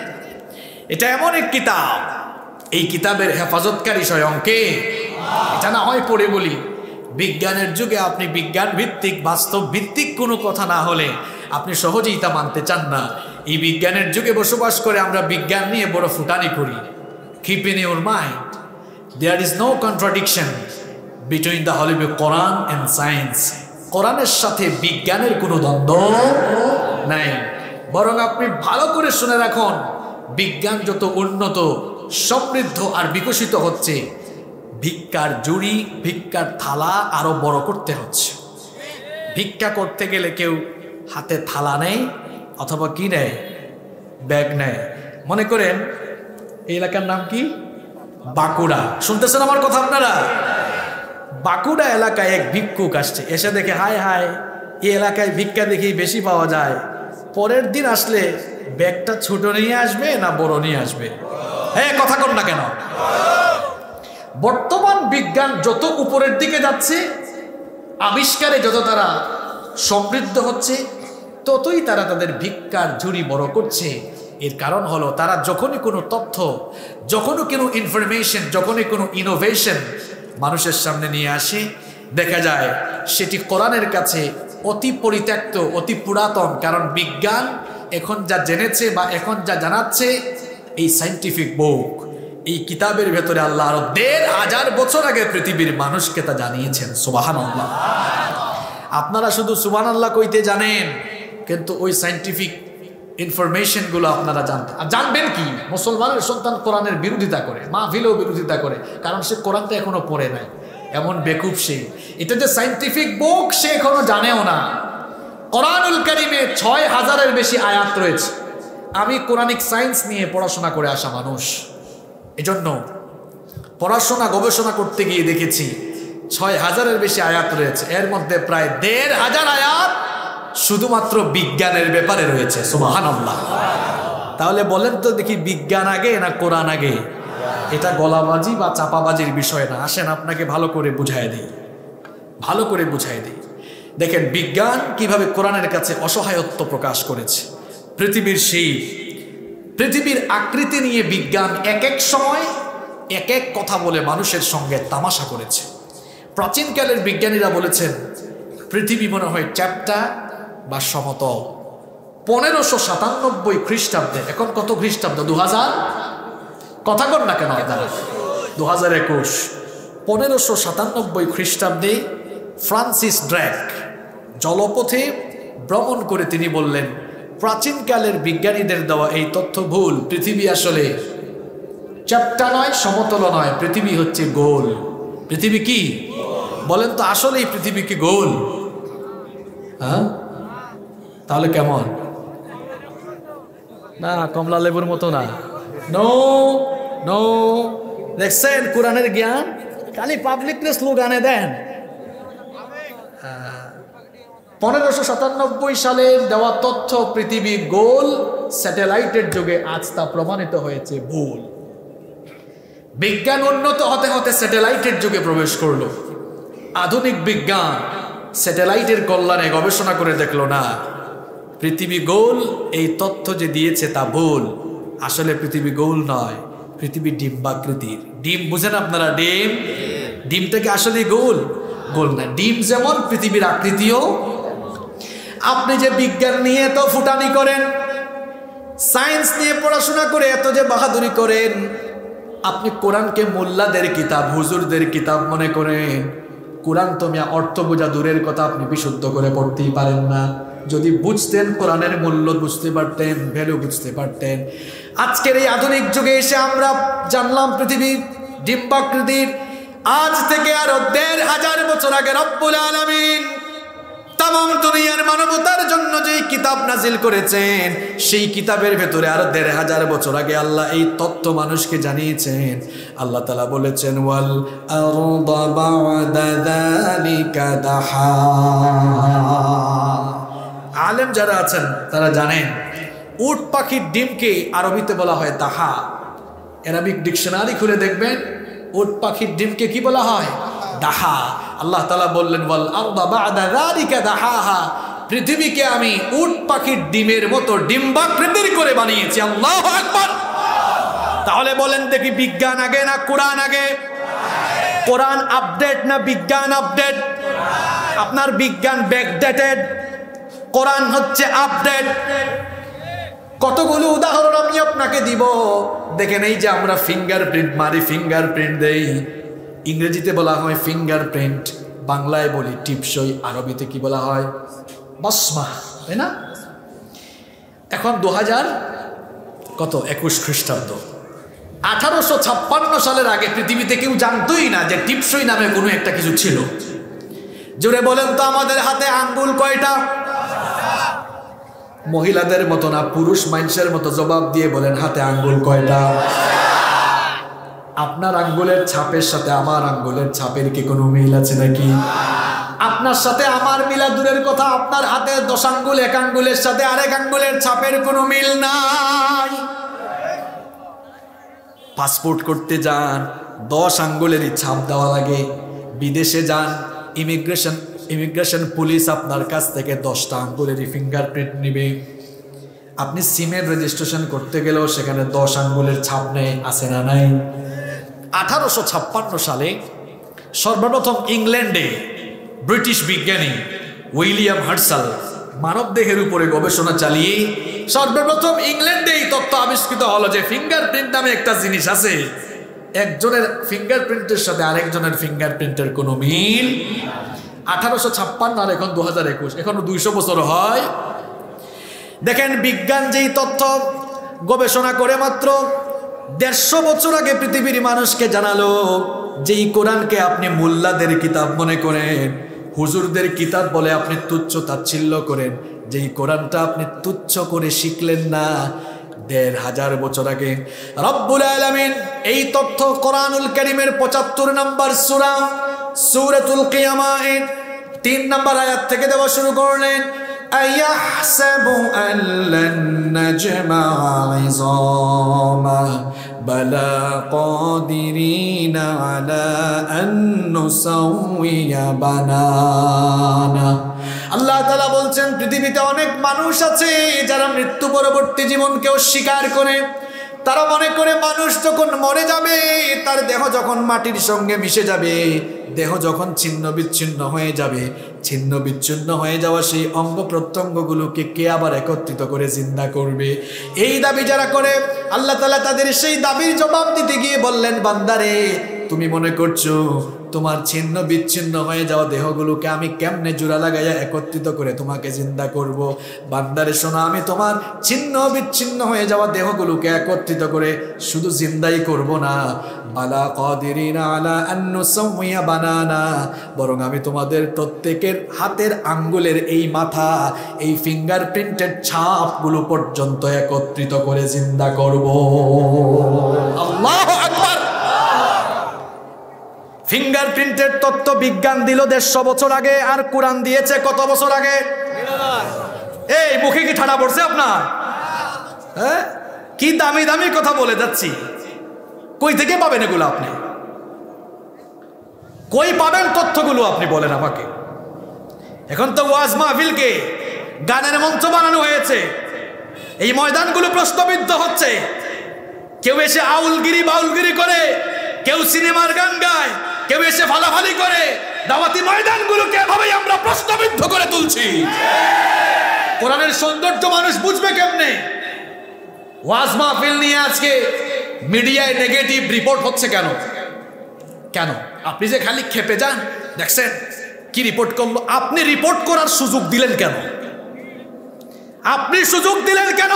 এটা এমন এক কিতাব, এই কিতাবের হেফাজতকারী স্বয়ং কে? এটা না হয় পড়ে বলি। বিজ্ঞানের যুগে আপনি বিজ্ঞান ভিত্তিক বাস্তব ভিত্তিক কোনো কথা না হলে আপনি সহজেই তা মানতে চান না। এই বিজ্ঞানের যুগে বসবাস করে আমরা বিজ্ঞান নিয়ে বড় ফুটানি করি। Keep in your mind, there is no contradiction between the Holy Quran and science. কোরআনের সাথে বিজ্ঞানের কোনো দ্বন্দ্ব নাই। বরং আপনি ভালো করে শুনে রাখুন, বিজ্ঞান যত উন্নত, সমৃদ্ধ আর বিকশিত হচ্ছে, ভিক্ষার জুড়ি, ভিক্ষার থালা আরো বড় করতে হচ্ছে। ভিক্ষা করতে গেলে কেউ হাতে থালা নেয় অথবা কি নেয়? ব্যাগ নেয়। মনে করেন এই এলাকার নাম কি? বাঁকুড়া। শুনতেছেন আমার কথা আপনারা? বাঁকুড়া এলাকায় এক ভিক্ষুক আসছে, এসে দেখে হায় হায় এই এলাকায় ভিক্ষা দেখেই বেশি পাওয়া যায়। পরের দিন আসলে ব্যাগটা ছোট নিয়ে আসবে না বড় নিয়ে আসবে? হ্যাঁ, কথা কর না কেন? বর্তমান বিজ্ঞান যত উপরের দিকে যাচ্ছে, আবিষ্কারে যত তারা সমৃদ্ধ হচ্ছে, ততই তারা তাদের ভিক্ষার ঝুড়ি বড় করছে। এর কারণ হলো তারা যখনই কোনো তথ্য, যখনই কোনো ইনফরমেশন, যখনই কোনো ইনোভেশন মানুষের সামনে নিয়ে আসে, দেখা যায় সেটি কোরআনের কাছে অতি পরিত্যক্ত, অতি পুরাতন। কারণ বিজ্ঞান এখন যা জেনেছে বা এখন যা জানাচ্ছে, এই সায়েন্টিফিক বুক, এই কিতাবের ভেতরে আল্লাহ আরো ১৫০০ বছর আগে পৃথিবীর মানুষকে তা জানিয়েছেন। সুবহানাল্লাহ। আপনারা শুধু সুবহানাল্লাহ কইতে জানেন, কিন্তু ওই সায়েন্টিফিক ইনফরমেশন গুলো আপনারা জানবেন কি? মুসলমানের সন্তান কোরআনের বিরোধিতা করে, মাহফিলেও বিরোধিতা করে, কারণ সে কোরআনটা এখনো পড়ে নাই। এমন বেকুব সে, এটা যে সায়েন্টিফিক বুক সে এখনো জানেও না। কোরআনুল কারীমে ৬,০০০-এর বেশি আয়াত রয়েছে। আমি কোরআনিক সায়েন্স নিয়ে পড়াশোনা করে আসা মানুষ, এজন্য পড়াশোনা গবেষণা করতে গিয়ে দেখেছি ৬,০০০-এর বেশি আয়াত রয়েছে। এর মধ্যে প্রায় ১৫০০ আয়াত শুধুমাত্র বিজ্ঞানের ব্যাপারে রয়েছে। সুবহানাল্লাহ। তাহলে বলেন তো দেখি, বিজ্ঞান আগে না কোরআন আগে? এটা গলাবাজি বা চাপাবাজির বিষয় না। আসেন আপনাকে ভালো করে বুঝাই দিই, ভালো করে বুঝাই দিই। দেখেন বিজ্ঞান কিভাবে কোরআনের কাছে অসহায়ত্ব প্রকাশ করেছে। পৃথিবীর আকৃতি নিয়ে বিজ্ঞান এক এক সময় এক এক কথা বলে মানুষের সঙ্গে তামাশা করেছে। প্রাচীনকালের বিজ্ঞানীরা বলেছেন পৃথিবী মনে হয় চ্যাপ্টা বা সমতল। 1597 খ্রিস্টাব্দে, এখন কত খ্রিস্টাব্দ? 2000। কথা কর না কেন? 2021। 1597 খ্রিস্টাব্দে ফ্রান্সিস ড্রেক জলপথে ভ্রমণ করে তিনি বললেন, প্রাচীনকালের বিজ্ঞানীদের দেওয়া এই তথ্য ভুল। পৃথিবী আসলে চ্যাপ্টা নয়, সমতল নয়, পৃথিবী হচ্ছে গোল। পৃথিবী কি বলেন তো? আসলেই পৃথিবী কি গোল? হ্যাঁ, তাহলে কেমন? না, কমলা লেবুর মতো না। নো নো, দেখছেন কোরআনের জ্ঞান খালি পাবলিক স্লোগানে দেন। 1597 সালে দেওয়া তথ্য পৃথিবী গোল, স্যাটেলাইটের যুগে আজ তা প্রমাণিত হয়েছে ভুল। বিজ্ঞান উন্নত হতে হতে স্যাটেলাইটের যুগে প্রবেশ করলো। আধুনিক বিজ্ঞান স্যাটেলাইটের কল্যাণে গবেষণা করে দেখলো না, পৃথিবী গোল, এই তথ্য যে দিয়েছে তা ভুল। আসলে পৃথিবী গোল নয়, পৃথিবী ডিম্বাকৃতির। ডিম বুঝেন আপনারা? ডিমটাকে আসলে গোল না। ডিম যেমন, পৃথিবীর আকৃতিও। আপনি যে বিজ্ঞান নিয়ে এত ফুটানি করেন, সায়েন্স নিয়ে পড়াশোনা করে এত যে বাহাদুরি করেন, আপনি কোরআনকে মোল্লাদের কিতাব, হুজুরদের কিতাব মনে করেন। কোরআন তো মিয়া অর্থ বোঝা দূরের কথা, আপনি বিশুদ্ধ করে পড়তেই পারেন না। যদি বুঝতেন, কোরআনের মূল্য বুঝতে পারতেন, ভ্যালু বুঝতে পারতেন। আজকের এই আধুনিক যুগে এসে আমরা জানলাম পৃথিবী ডিম্বাকৃতির। আজ থেকে আরো ১৫০০ বছর আগে রব্বুল আলামিন তামাম দুনিয়ার মানবতার জন্য যেই কিতাব নাজিল করেছেন, সেই কিতাবের ভেতরে আরো ১৫০০ বছর আগে আল্লাহ এই তথ্য মানুষকে জানিয়েছেন। আল্লাহ তাআলা বলেছেন, ওয়াল আরদা বা'দা যালিকা দাহা। আলেম যারা আছেন তারা জানেন উট পাখির ডিমকে আরবিতে বলা হয় দাহা। অ্যারাবিক ডিকশনারি খুলে দেখবেন উট পাখির ডিমকে কি বলা হয়? দাহা। আল্লাহ তাআলা বললেন ওয়াল আরদা বা'দা যালিকা দাহাহা, পৃথিবীকে আমি উট পাখির ডিমের মতো ডিম্বাকৃতির করে বানিয়েছি। আল্লাহু আকবার। তাহলে বলেন দেখি বিজ্ঞান আগে না কোরআন আগে? কোরআন আপডেট না বিজ্ঞান আপডেট? আপনার বিজ্ঞান ব্যাকডেটেড, কোরআন হচ্ছে আপডেট। কতগুলো উদাহরণ আমি আপনাকে দিব, দেখেন। এই যে আমরা ফিঙ্গারপ্রিন্ট মারি, ফিঙ্গারপ্রিন্ট দেই, ইংরেজিতে বলা হয় ফিঙ্গারপ্রিন্ট, বাংলায় বলি টিপসই, আরবিতে কি বলা হয়? বসমা, তাই না? এখন 2021 খ্রিস্টাব্দ, 1856 সালের আগে পৃথিবীতে কেউ জানতোই না যে টিপসই নামে কোনো একটা কিছু ছিল। জোরে বলেন তো আমাদের হাতে আঙ্গুল কয়টা? মহিলাদের মতো না, পুরুষ মানুষের মতো জবাব দিয়ে বলেন হাতে আঙ্গুল কয়টা? আপনার আঙ্গুলের ছাপের সাথে আমার আঙ্গুলের ছাপের কি কোনো মিল আছে নাকি? আপনার সাথে আমার মিলা দূরের কথা, আপনার হাতে 10 আঙ্গুল এক আঙ্গুলের সাথে আরেক আঙ্গুলের ছাপের কোনো মিল নাই। পাসপোর্ট করতে যান 10 আঙ্গুলেরই ছাপ দেওয়া লাগে। বিদেশে যান ইমিগ্রেশন পুলিশ আপনার কাছ থেকে 10টা আঙ্গুলেরই ফিঙ্গারপ্রিন্ট নেবে। আপনি সিমের রেজিস্ট্রেশন করতে গেলেও সেখানে 10 আঙ্গুলের ছাপ নেয়, আছে না নাই? 1856 সালে সর্বপ্রথম ইংল্যান্ডে ব্রিটিশ বিজ্ঞানী উইলিয়াম হার্সাল মানবদেহের উপরে গবেষণা চালিয়ে সর্বপ্রথম ইংল্যান্ডেই তথ্য আবিষ্কৃত হলো যে ফিঙ্গারপ্রিন্ট নামে একটা জিনিস আছে। একজনের ফিঙ্গারপ্রিন্টের সাথে আরেকজনের ফিঙ্গারপ্রিন্টের কোনো মিল। 1856 আর এখন 2021, এখনো 200 বছর হয়। দেখেন বিজ্ঞান যেই তথ্য গবেষণা করে মাত্র 150 বছর আগে পৃথিবীর মানুষকে জানালো, যেই কোরআনকে আপনি মোল্লাদের কিতাব মনে করেন, হুজুরদের কিতাব বলে আপনি তুচ্ছ তাচ্ছিল্য করেন, যেই কোরআনটা আপনি তুচ্ছ করে শিখলেন না, 1500 বছর আগে রব্বুল আলামিন এই তথ্য কোরআনুল কারীমের 75 নম্বর সূরা সূরাতুল কিয়ামাহ 3 নম্বর আয়াত থেকে দেওয়া শুরু করলেন। আয়াহসাবু আল্লান নাজমা'a 'ইযামাহ বালা কাদিরিনা আলা আন নুসাউইয়া বানানা। আল্লাহ তাআলা বলছেন পৃথিবীতে অনেক মানুষ আছে যারা মৃত্যু পরবর্তী জীবনকে অস্বীকার করে। তারা মনে করে মানুষ যখন মরে যাবে, তার দেহ যখন মাটির সঙ্গে মিশে যাবে, দেহ যখন ছিন্ন বিচ্ছিন্ন হয়ে যাবে, ছিন্ন বিচ্ছিন্ন হয়ে যাওয়া সেই অঙ্গ প্রত্যঙ্গগুলোকে কে আবার একত্রিত করে জিন্দা করবে। এই দাবি যারা করে, আল্লাহ তাআলা তাদের সেই দাবির জবাব দিতে গিয়ে বললেন, বান্দারে তুমি মনে করছো তোমার ছিন্ন বিচ্ছিন্ন হয়ে যাওয়া দেহগুলোকে আমি কেমনে জোড়া লাগাইয়া একত্রিত করে তোমাকে জিন্দা করব? বান্দারে শোনো, আমি তোমার ছিন্ন বিচ্ছিন্ন হয়ে যাওয়া দেহগুলোকে একত্রিত করে শুধু জিন্দাই করব না, বালা কাদিরিনা আলা আন নুসাউইয়া বানানা, বরং আমি তোমাদের প্রত্যেকের হাতের আঙ্গুলের এই মাথা, এই ফিঙ্গারপ্রিন্টের ছাপগুলো পর্যন্ত একত্রিত করে জিন্দা করব। আল্লাহু আকবার। ফিঙ্গারপ্রিন্টের তত্ত্ব বিজ্ঞান দিল 150 বছর আগে, আর কোরআন দিয়েছে কত বছর আগে? এই মুখে কি ঠাডা পড়ছে আপনার? হ্যাঁ, কি দামি দামি কথা বলে যাচ্ছি, কই থেকে পাবেন এগুলো? আপনি কই পাবেন তথ্যগুলো? আপনি বলেন আমাকে। এখন তো ওয়াজ মাহফিলকে গানের মঞ্চ বানানো হয়েছে, এই ময়দানগুলো প্রশ্নবিদ্ধ হচ্ছে। কেউ এসে আউলগিরি বাউলগিরি করে, কেউ সিনেমার গান গায়, কেউ এসে ফালাফালি করে। দাওয়াতি ময়দানগুলোকে এভাবেই আমরা প্রশ্নবিদ্ধ করে তুলছি। কোরআনের সৌন্দর্য মানুষ বুঝবে কেমনে? ওয়াজ মাহফিল নিয়ে আজকে মিডিয়ায় নেগেটিভ রিপোর্ট হচ্ছে কেন? কেন আপনি যে খালি খেপে যান, দেখছেন কি রিপোর্ট করলো? আপনি রিপোর্ট করার সুযোগ দিলেন কেন? আপনি সুযোগ দিলেন কেন?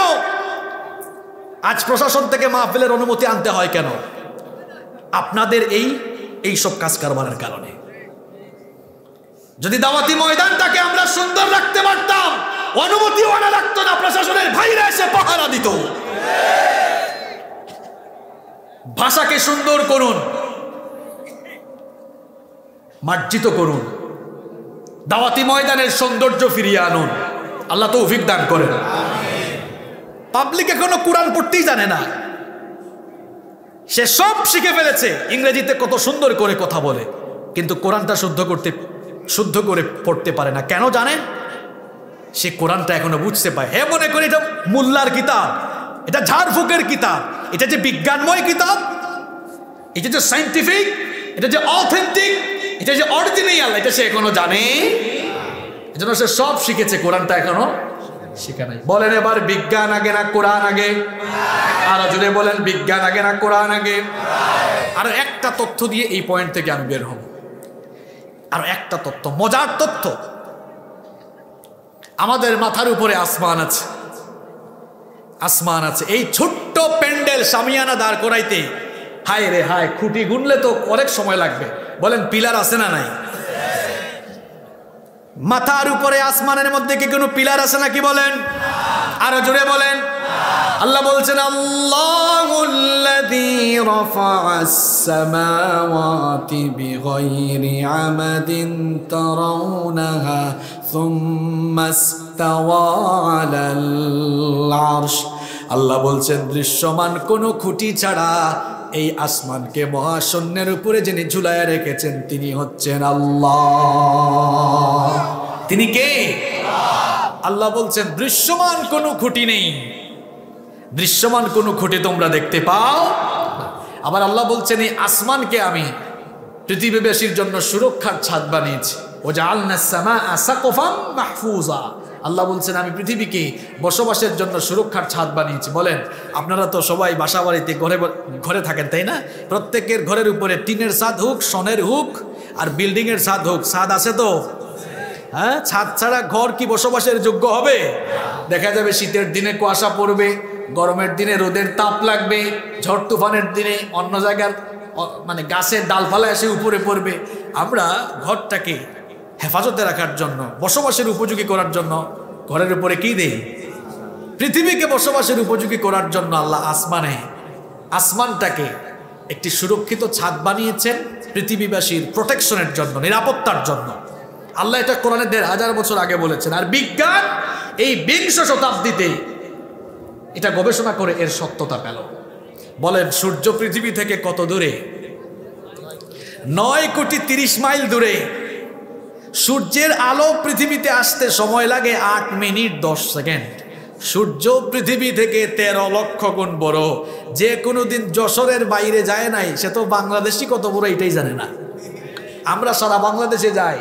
আজ প্রশাসন থেকে মাহফিলের অনুমতি আনতে হয় কেন? আপনাদের এই সব কাজ কারবারের কারণে। যদি দাওয়াতি ময়দানটাকে আমরা সুন্দর রাখতে পারতাম, অনুমতিও আনা লাগতো না, প্রশাসনের ভাইরা এসে পাহারা দিত। ভাষাকে সুন্দর করুন, মার্জিত করুন, দাওয়াতি ময়দানের সৌন্দর্য ফিরিয়ে আনুন। আল্লাহ তৌফিক দান করেন। পাবলিক এখনো কোরআন পড়তেই জানে না, সে সব শিখে ফেলেছে, ইংরেজিতে কত সুন্দর করে কথা বলে, কিন্তু কোরআনটা শুদ্ধ করে পড়তে পারে না। কেন জানেন? সে কোরআনটা এখনো বুঝতে পায়। হে মনে করি এটা মোল্লার কিতাব, এটা ঝাড়ফুকের কিতাব, এটা যে বিজ্ঞানময় কিতাব, এটা যে সাইন্টিফিক, এটা যে অথেন্টিক, এটা যে অরিজিনাল, এটা সে এখনো জানে। এজন্য সে সব শিখেছে, কোরআনটা এখনো শিখে নাই। বলেন এবার বিজ্ঞান আগে না কোরআন আগে? আর জোরে বলেন বিজ্ঞান আগে না কোরআন আগে? আর একটা তথ্য দিয়ে এই পয়েন্ট থেকে আমি বের হব। আর একটা তথ্য, মজার তথ্য, আমাদের মাথার উপরে আসমান আছে, আসমান আছে। এই ছোট্ট প্যান্ডেল সামিয়ানা দাঁড় করাইতে হায় রে হায়, খুঁটি গুনলে তো অনেক সময় লাগবে। বলেন পিলার আছে না নাই? মাথার উপরে আসমানের মধ্যে কি কোনো পিলার আছে নাকি? বলেন আরো জোরে বলেন। আল্লাহ বলছেন আল্লাহুল্লাযী রাফা'আস সামাওয়াতি বিগাইরি আমাদিন তারাউনাহা সুম্মা ইসতাওয়া আলাল আরশ। আল্লাহ বলছেন দৃশ্যমান কোনো খুঁটি ছাড়া এই আসমানকে মহাশূন্যের উপরে যিনি ঝুলায় রেখেছেন তিনি হচ্ছেন আল্লাহ। তিনি কে? আল্লাহ বলছেন দৃশ্যমান কোনো খুঁটি নেই, দৃশ্যমান কোনো খুঁটি তোমরা দেখতে পাও। আবার আল্লাহ বলছেন এই আসমানকে আমি পৃথিবীবাসীর জন্য সুরক্ষার ছাদ বানিয়েছি। ওয়াজআলনাস সামাআ সাকফাম মাহফুজা। আল্লাহ বলছেন আমি পৃথিবীকে বসবাসের জন্য সুরক্ষার ছাদ বানিয়েছি। বলেন আপনারা তো সবাই বাসা বাড়িতে ঘরে থাকেন তাই না? প্রত্যেকের ঘরের উপরে টিনের ছাদ হোক, সনের হোক, আর বিল্ডিং এর ছাদ হোক, ছাদ আছে তো? হ্যাঁ, ছাদ ছাড়া ঘর কি বসবাসের যোগ্য হবে? দেখা যাবে শীতের দিনে কুয়াশা পড়বে, গরমের দিনে রোদের তাপ লাগবে, ঝড় তুফানের দিনে অন্য জায়গার মানে গাছের ডালপালা এসে উপরে পড়বে। আমরা ঘরটাকে হেফাজতে রাখার জন্য, বসবাসের উপযোগী করার জন্য ঘরের উপরে কি দেই? পৃথিবীকে বসবাসের উপযোগী করার জন্য আল্লাহ আসমানটাকে একটি সুরক্ষিত ছাদ বানিয়েছেন পৃথিবীবাসীর প্রোটেকশনের জন্য, নিরাপত্তার জন্য। আল্লাহ এটা কোরআনে ১৫০০ বছর আগে বলেছেন। আর বিজ্ঞান এই ২০ শতাব্দীতে এটা গবেষণা করে এর সত্যতা পেল। বলেন সূর্য পৃথিবী থেকে কত দূরে? ৯,৩০,০০,০০০ মাইল দূরে। সূর্যের আলো পৃথিবীতে আসতে সময় লাগে ৮ মিনিট ১০ সেকেন্ড। সূর্য পৃথিবী থেকে ১৩ লক্ষ গুণ বড়। যে কোনো দিন যশোরের বাইরে যায় নাই, সে তো বাংলাদেশই কত বড় এটাই জানে না। আমরা সারা বাংলাদেশে যাই,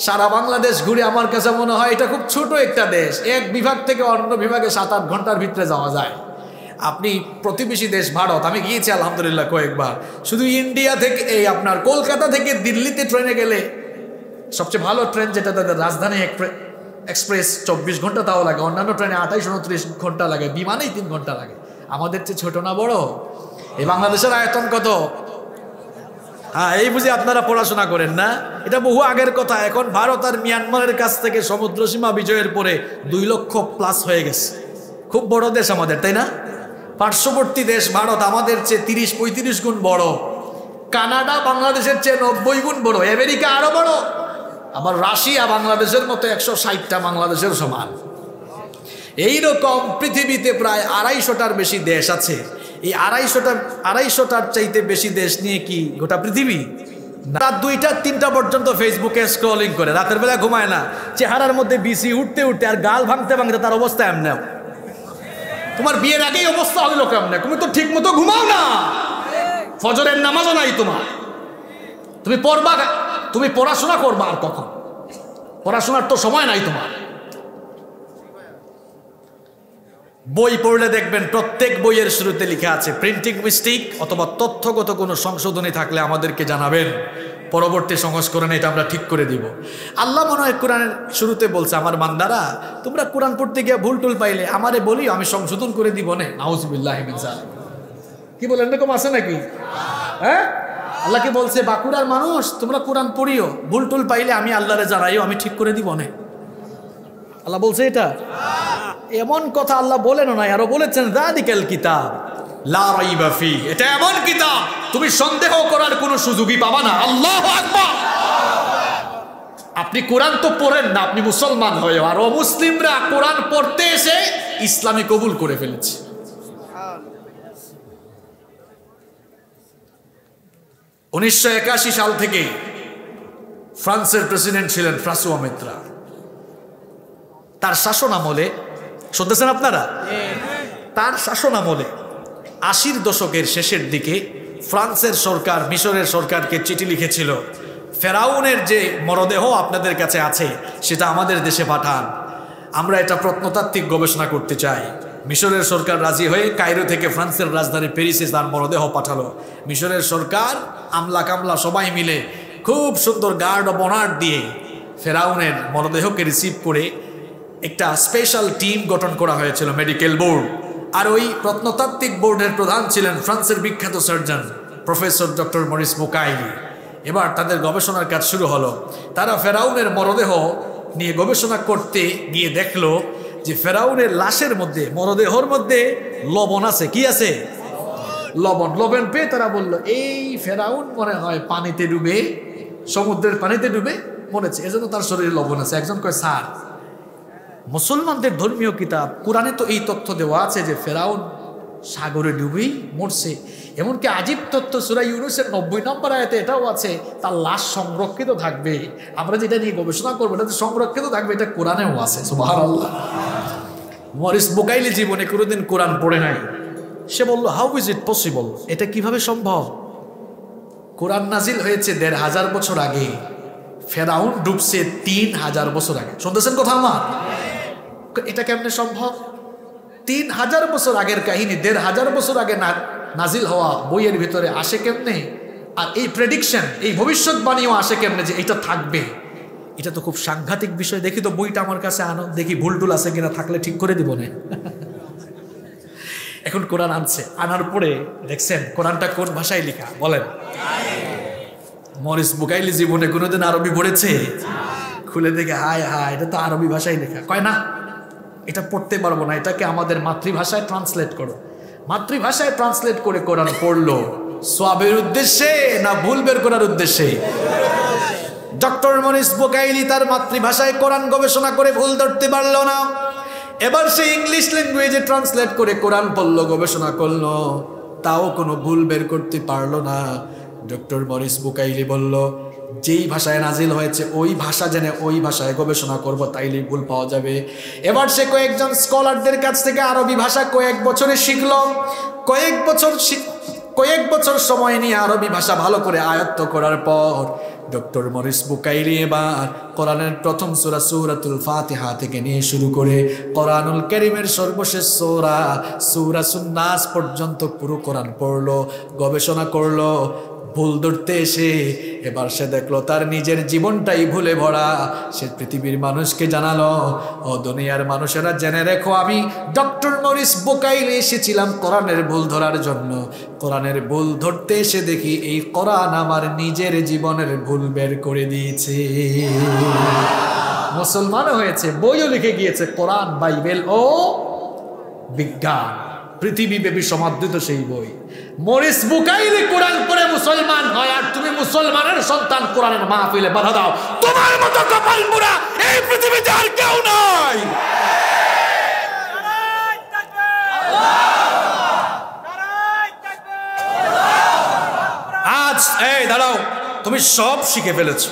সারা বাংলাদেশ ঘুরে আমার কাছে মনে হয় এটা খুব ছোট একটা দেশ। এক বিভাগ থেকে অন্য বিভাগে ৭-৮ ঘন্টার ভিতরে যাওয়া যায়। আপনি প্রতিবেশী দেশ ভারত, আমি গিয়েছি আলহামদুলিল্লাহ কয়েকবার। শুধু ইন্ডিয়া থেকে এই আপনার কলকাতা থেকে দিল্লিতে ট্রেনে গেলে সবচেয়ে ভালো ট্রেন যেটা তাদের রাজধানী এক্সপ্রেস ২৪ ঘন্টা তাও লাগে, অন্যান্য ট্রেনে ২৮-২৯ ঘন্টা লাগে, বিমানেই ৩ ঘন্টা লাগে। আমাদের চেয়ে ছোট না বড়? এই বাংলাদেশের আয়তন কত? হ্যাঁ, এই বুঝি আপনারা পড়াশোনা করেন না? এটা বহু আগের কথা। এখন ভারত আর মিয়ানমারের কাছ থেকে সমুদ্র সীমা বিজয়ের পরে ২ লক্ষ প্লাস হয়ে গেছে। খুব বড় দেশ আমাদের, তাই না? পার্শ্ববর্তী দেশ ভারত আমাদের চেয়ে ৩০-৩৫ গুণ বড়। কানাডা বাংলাদেশের চেয়ে ৯০ গুণ বড়। আমেরিকা আরো বড়। আবার রাশিয়া বাংলাদেশের মতো ১৬০টা বাংলাদেশের সমান। এইরকম পৃথিবীতে প্রায় ২৫০টার বেশি দেশ আছে। এই ২৫০টার চাইতে বেশি দেশ নিয়ে কি গোটা পৃথিবী? রাত ২টা-৩টা পর্যন্ত ফেসবুকে স্ক্রলিং করে, রাতের বেলা ঘুমায় না। চেহারার মধ্যে বিসি উঠতে উঠতে আর গাল ভাঙতে ভাঙতে তার অবস্থা এমন। তোমার বিয়ের আগেই অবস্থা হলো কেমন? তুমি তো ঠিক মতো ঘুমাও না, ফজরের নামাজও নাই তোমার। তুমি পড়বা, তুমি পড়াশোনা করবা আর কখন? পড়াশোনার তো সময় নাই তোমার। বই পড়লে দেখবেন প্রত্যেক বইয়ের শুরুতে লেখা আছে প্রিন্টিং মিস্টেক অথবা তথ্যগত কোনো সংশোধনী থাকলে আমাদেরকে জানাবেন, পরবর্তী সংস্করণে এটা আমরা ঠিক করে দিব। আল্লাহ মনে হয় কোরআনের শুরুতে বলছে, আমার বান্দারা তোমরা কোরআন পড়তে গিয়ে ভুল টুল পাইলে আমারে বলি, আমি সংশোধন করে দিব। না, নাউজুবিল্লাহি মিন যালিক। কি বলেন, এরকম আছে নাকি? হ্যাঁ, আল্লাহ কি বলছে, বাঁকুড়ার মানুষ তোমরা কোরআন পড়িও, ভুল টুল পাইলে আমি আল্লাহরে জানাইও, আমি ঠিক করে দিব। না, আল্লাহ বলছে এটা? এমন কথা আল্লাহ বলেন না, আরো বলেছেন যালিকাল কিতাব লা রাইবা ফি, এটা এমন কিতাব তুমি সন্দেহ করার কোনো সুযোগই পাবা না। আল্লাহু আকবার। আপনি কোরআন তো পড়েন না, আপনি মুসলমান হয়ে, আর অমুসলিমরা কোরআন পড়তে এসে ইসলামে কবুল করে ফেলেছে। 1981 সাল থেকে ফ্রান্সের প্রেসিডেন্ট ছিলেন ফ্রাঁসোয়া মিত্রা। তার শাসন আমলে, শুনতেছেন আপনারা, তার শাসন আমলে 80-র দশকের শেষের দিকে ফ্রান্সের সরকার মিশরের সরকারকে চিঠি লিখেছিল, ফেরাউনের যে মরদেহ আপনাদের কাছে আছে সেটা আমাদের দেশে পাঠান, আমরা এটা প্রত্নতাত্ত্বিক গবেষণা করতে চাই। মিশরের সরকার রাজি হয়ে কায়রো থেকে ফ্রান্সের রাজধানী প্যারিসে তার মরদেহ পাঠালো। মিশরের সরকার আমলা কামলা সবাই মিলে খুব সুন্দর গার্ড অব অনার দিয়ে ফেরাউনের মরদেহকে রিসিভ করে একটা স্পেশাল টিম গঠন করা হয়েছিল, মেডিকেল বোর্ড। আর ওই প্রত্নতাত্ত্বিক বোর্ডের প্রধান ছিলেন ফ্রান্সের বিখ্যাত surgeon professor doctor Morris Bucaille. এবার তাদের গবেষণার কাজ শুরু হলো। তারা ফেরাউনের মরদেহ নিয়ে গবেষণা করতে গিয়ে দেখলো যে ফেরাউনের লাশের মধ্যে, মরদেহর মধ্যে লবণ আছে। কি আছে? লবণ। লবণ পেয়ে তারা বলল, এই ফেরাউন মনে হয় পানিতে ডুবে, সমুদ্রের পানিতে ডুবে মরেছে, এজন্য তার শরীরে লবণ আছে। একজন কয়, স্যার, মুসলমানদের ধর্মীয় কিতাব কোরআনে তো এই তথ্য দেওয়া আছে যে ফেরাউন সাগরে ডুবেই মরছে, এমনকি আজীব তথ্য সূরা ইউনূসের 90 নম্বর আয়াতে এটাও আছে তার লাশ সংরক্ষিত থাকবে। আমরা যেটা নিয়ে গবেষণা করবো এটা সংরক্ষিত থাকবে, এটা কোরআনেও আছে। সুবহানাল্লাহ। মরিস বুকাইলি জীবনে কোনোদিন কোরআন পড়ে নাই। সে বলল, হাউ ইজ ইট পসিবল, এটা কিভাবে সম্ভব? কোরআন নাজিল হয়েছে 1500 বছর আগে, ফেরাউন ডুবছে 3000 বছর আগে। শুনতেছেন কথা আমার? এটা কেমনে সম্ভব? 3000 বছর আগের কাহিনী 1500 বছর আগে নাজিল হওয়া বইয়ের ভিতরে আসে কেমনে? আর এই প্রেডিকশন, এই ভবিষ্যৎবাণীও আসে কেমনে যে এটা থাকবে? এটা তো খুব সাংঘাতিক বিষয়। দেখি তো বইটা আমার কাছে আনো, দেখি ভুল টুল আছে কিনা, থাকলে ঠিক করে দিব না। এখন কোরআন আনছে, আনার পরে দেখছেন কোরআনটা কোন ভাষায় লেখা বলেন? মরিস বুকাইলি জীবনে কোনোদিন আরবি পড়েছে? খুলে দেখে, হায় হায়, এটা তো আরবি ভাষায় লেখা। কয় না, এটা পড়তে পারবো না, এটাকে আমাদের মাতৃভাষায় ট্রান্সলেট করো। মাতৃভাষায় ট্রান্সলেট করে কোরআন পড়লো। সওয়াবের উদ্দেশ্যে না ভুল বের করার উদ্দেশ্যে? ডক্টর মরিস বুকাইলি তার মাতৃভাষায় কোরআন গবেষণা করে ভুল ধরতে পারলো না। এবার সে ইংলিশ ল্যাঙ্গুয়েজে ট্রান্সলেট করে কোরআন পড়লো, গবেষণা করলো, তাও কোনো ভুল বের করতে পারলো না। ডক্টর মরিস বুকাইলি বলল, যেই ভাষায় নাজিল হয়েছে ওই ভাষা জেনে ওই ভাষায় গবেষণা করব, তাইলেই ভুল পাওয়া যাবে। এবার সে কয়েকজন স্কলারদের কাছ থেকে আরবি ভাষা কয়েক বছরে শিখল। কয়েক বছর সময় নিয়ে আরবি ভাষা ভালো করে আয়ত্ত করার পর ডক্টর মরিস বুকাইলি এবার কোরআনের প্রথম সূরা সূরাতুল ফাতিহা থেকে নিয়ে শুরু করে কোরআনুল কারীমের সর্বশেষ সূরাতুন নাস পর্যন্ত পুরো কোরআন পড়লো, গবেষণা করলো। ভুল ধরতে এসে এবার সে দেখলো তার নিজের জীবনটাই ভুলে ভরা। সে পৃথিবীর মানুষকে জানালো, ও দুনিয়ার মানুষেরা জেনে রেখো, আমি ডক্টর মরিস বুকাইলি এসেছিলাম কোরআনের ভুল ধরার জন্য। কোরআনের ভুল ধরতে এসে দেখি এই কোরআন আমার নিজের জীবনের ভুল বের করে দিয়েছে। মুসলমানও হয়েছে, বইও লিখে গিয়েছে, কোরআন, বাইবেল ও বিজ্ঞান, পৃথিবীব্যাপী সমাদৃত সেই বই। মরিস বুকাইলি কোরআন পড়ে মুসলমান হয়, আর তুমি মুসলমানের সন্তান কোরআনের মাহফিলে বাধা দাও। তোমার মতো কপাল পোড়া এই পৃথিবীতে আর কেউ নাই। আজ এই দাঁড়াও, তুমি সব শিখে ফেলেছো,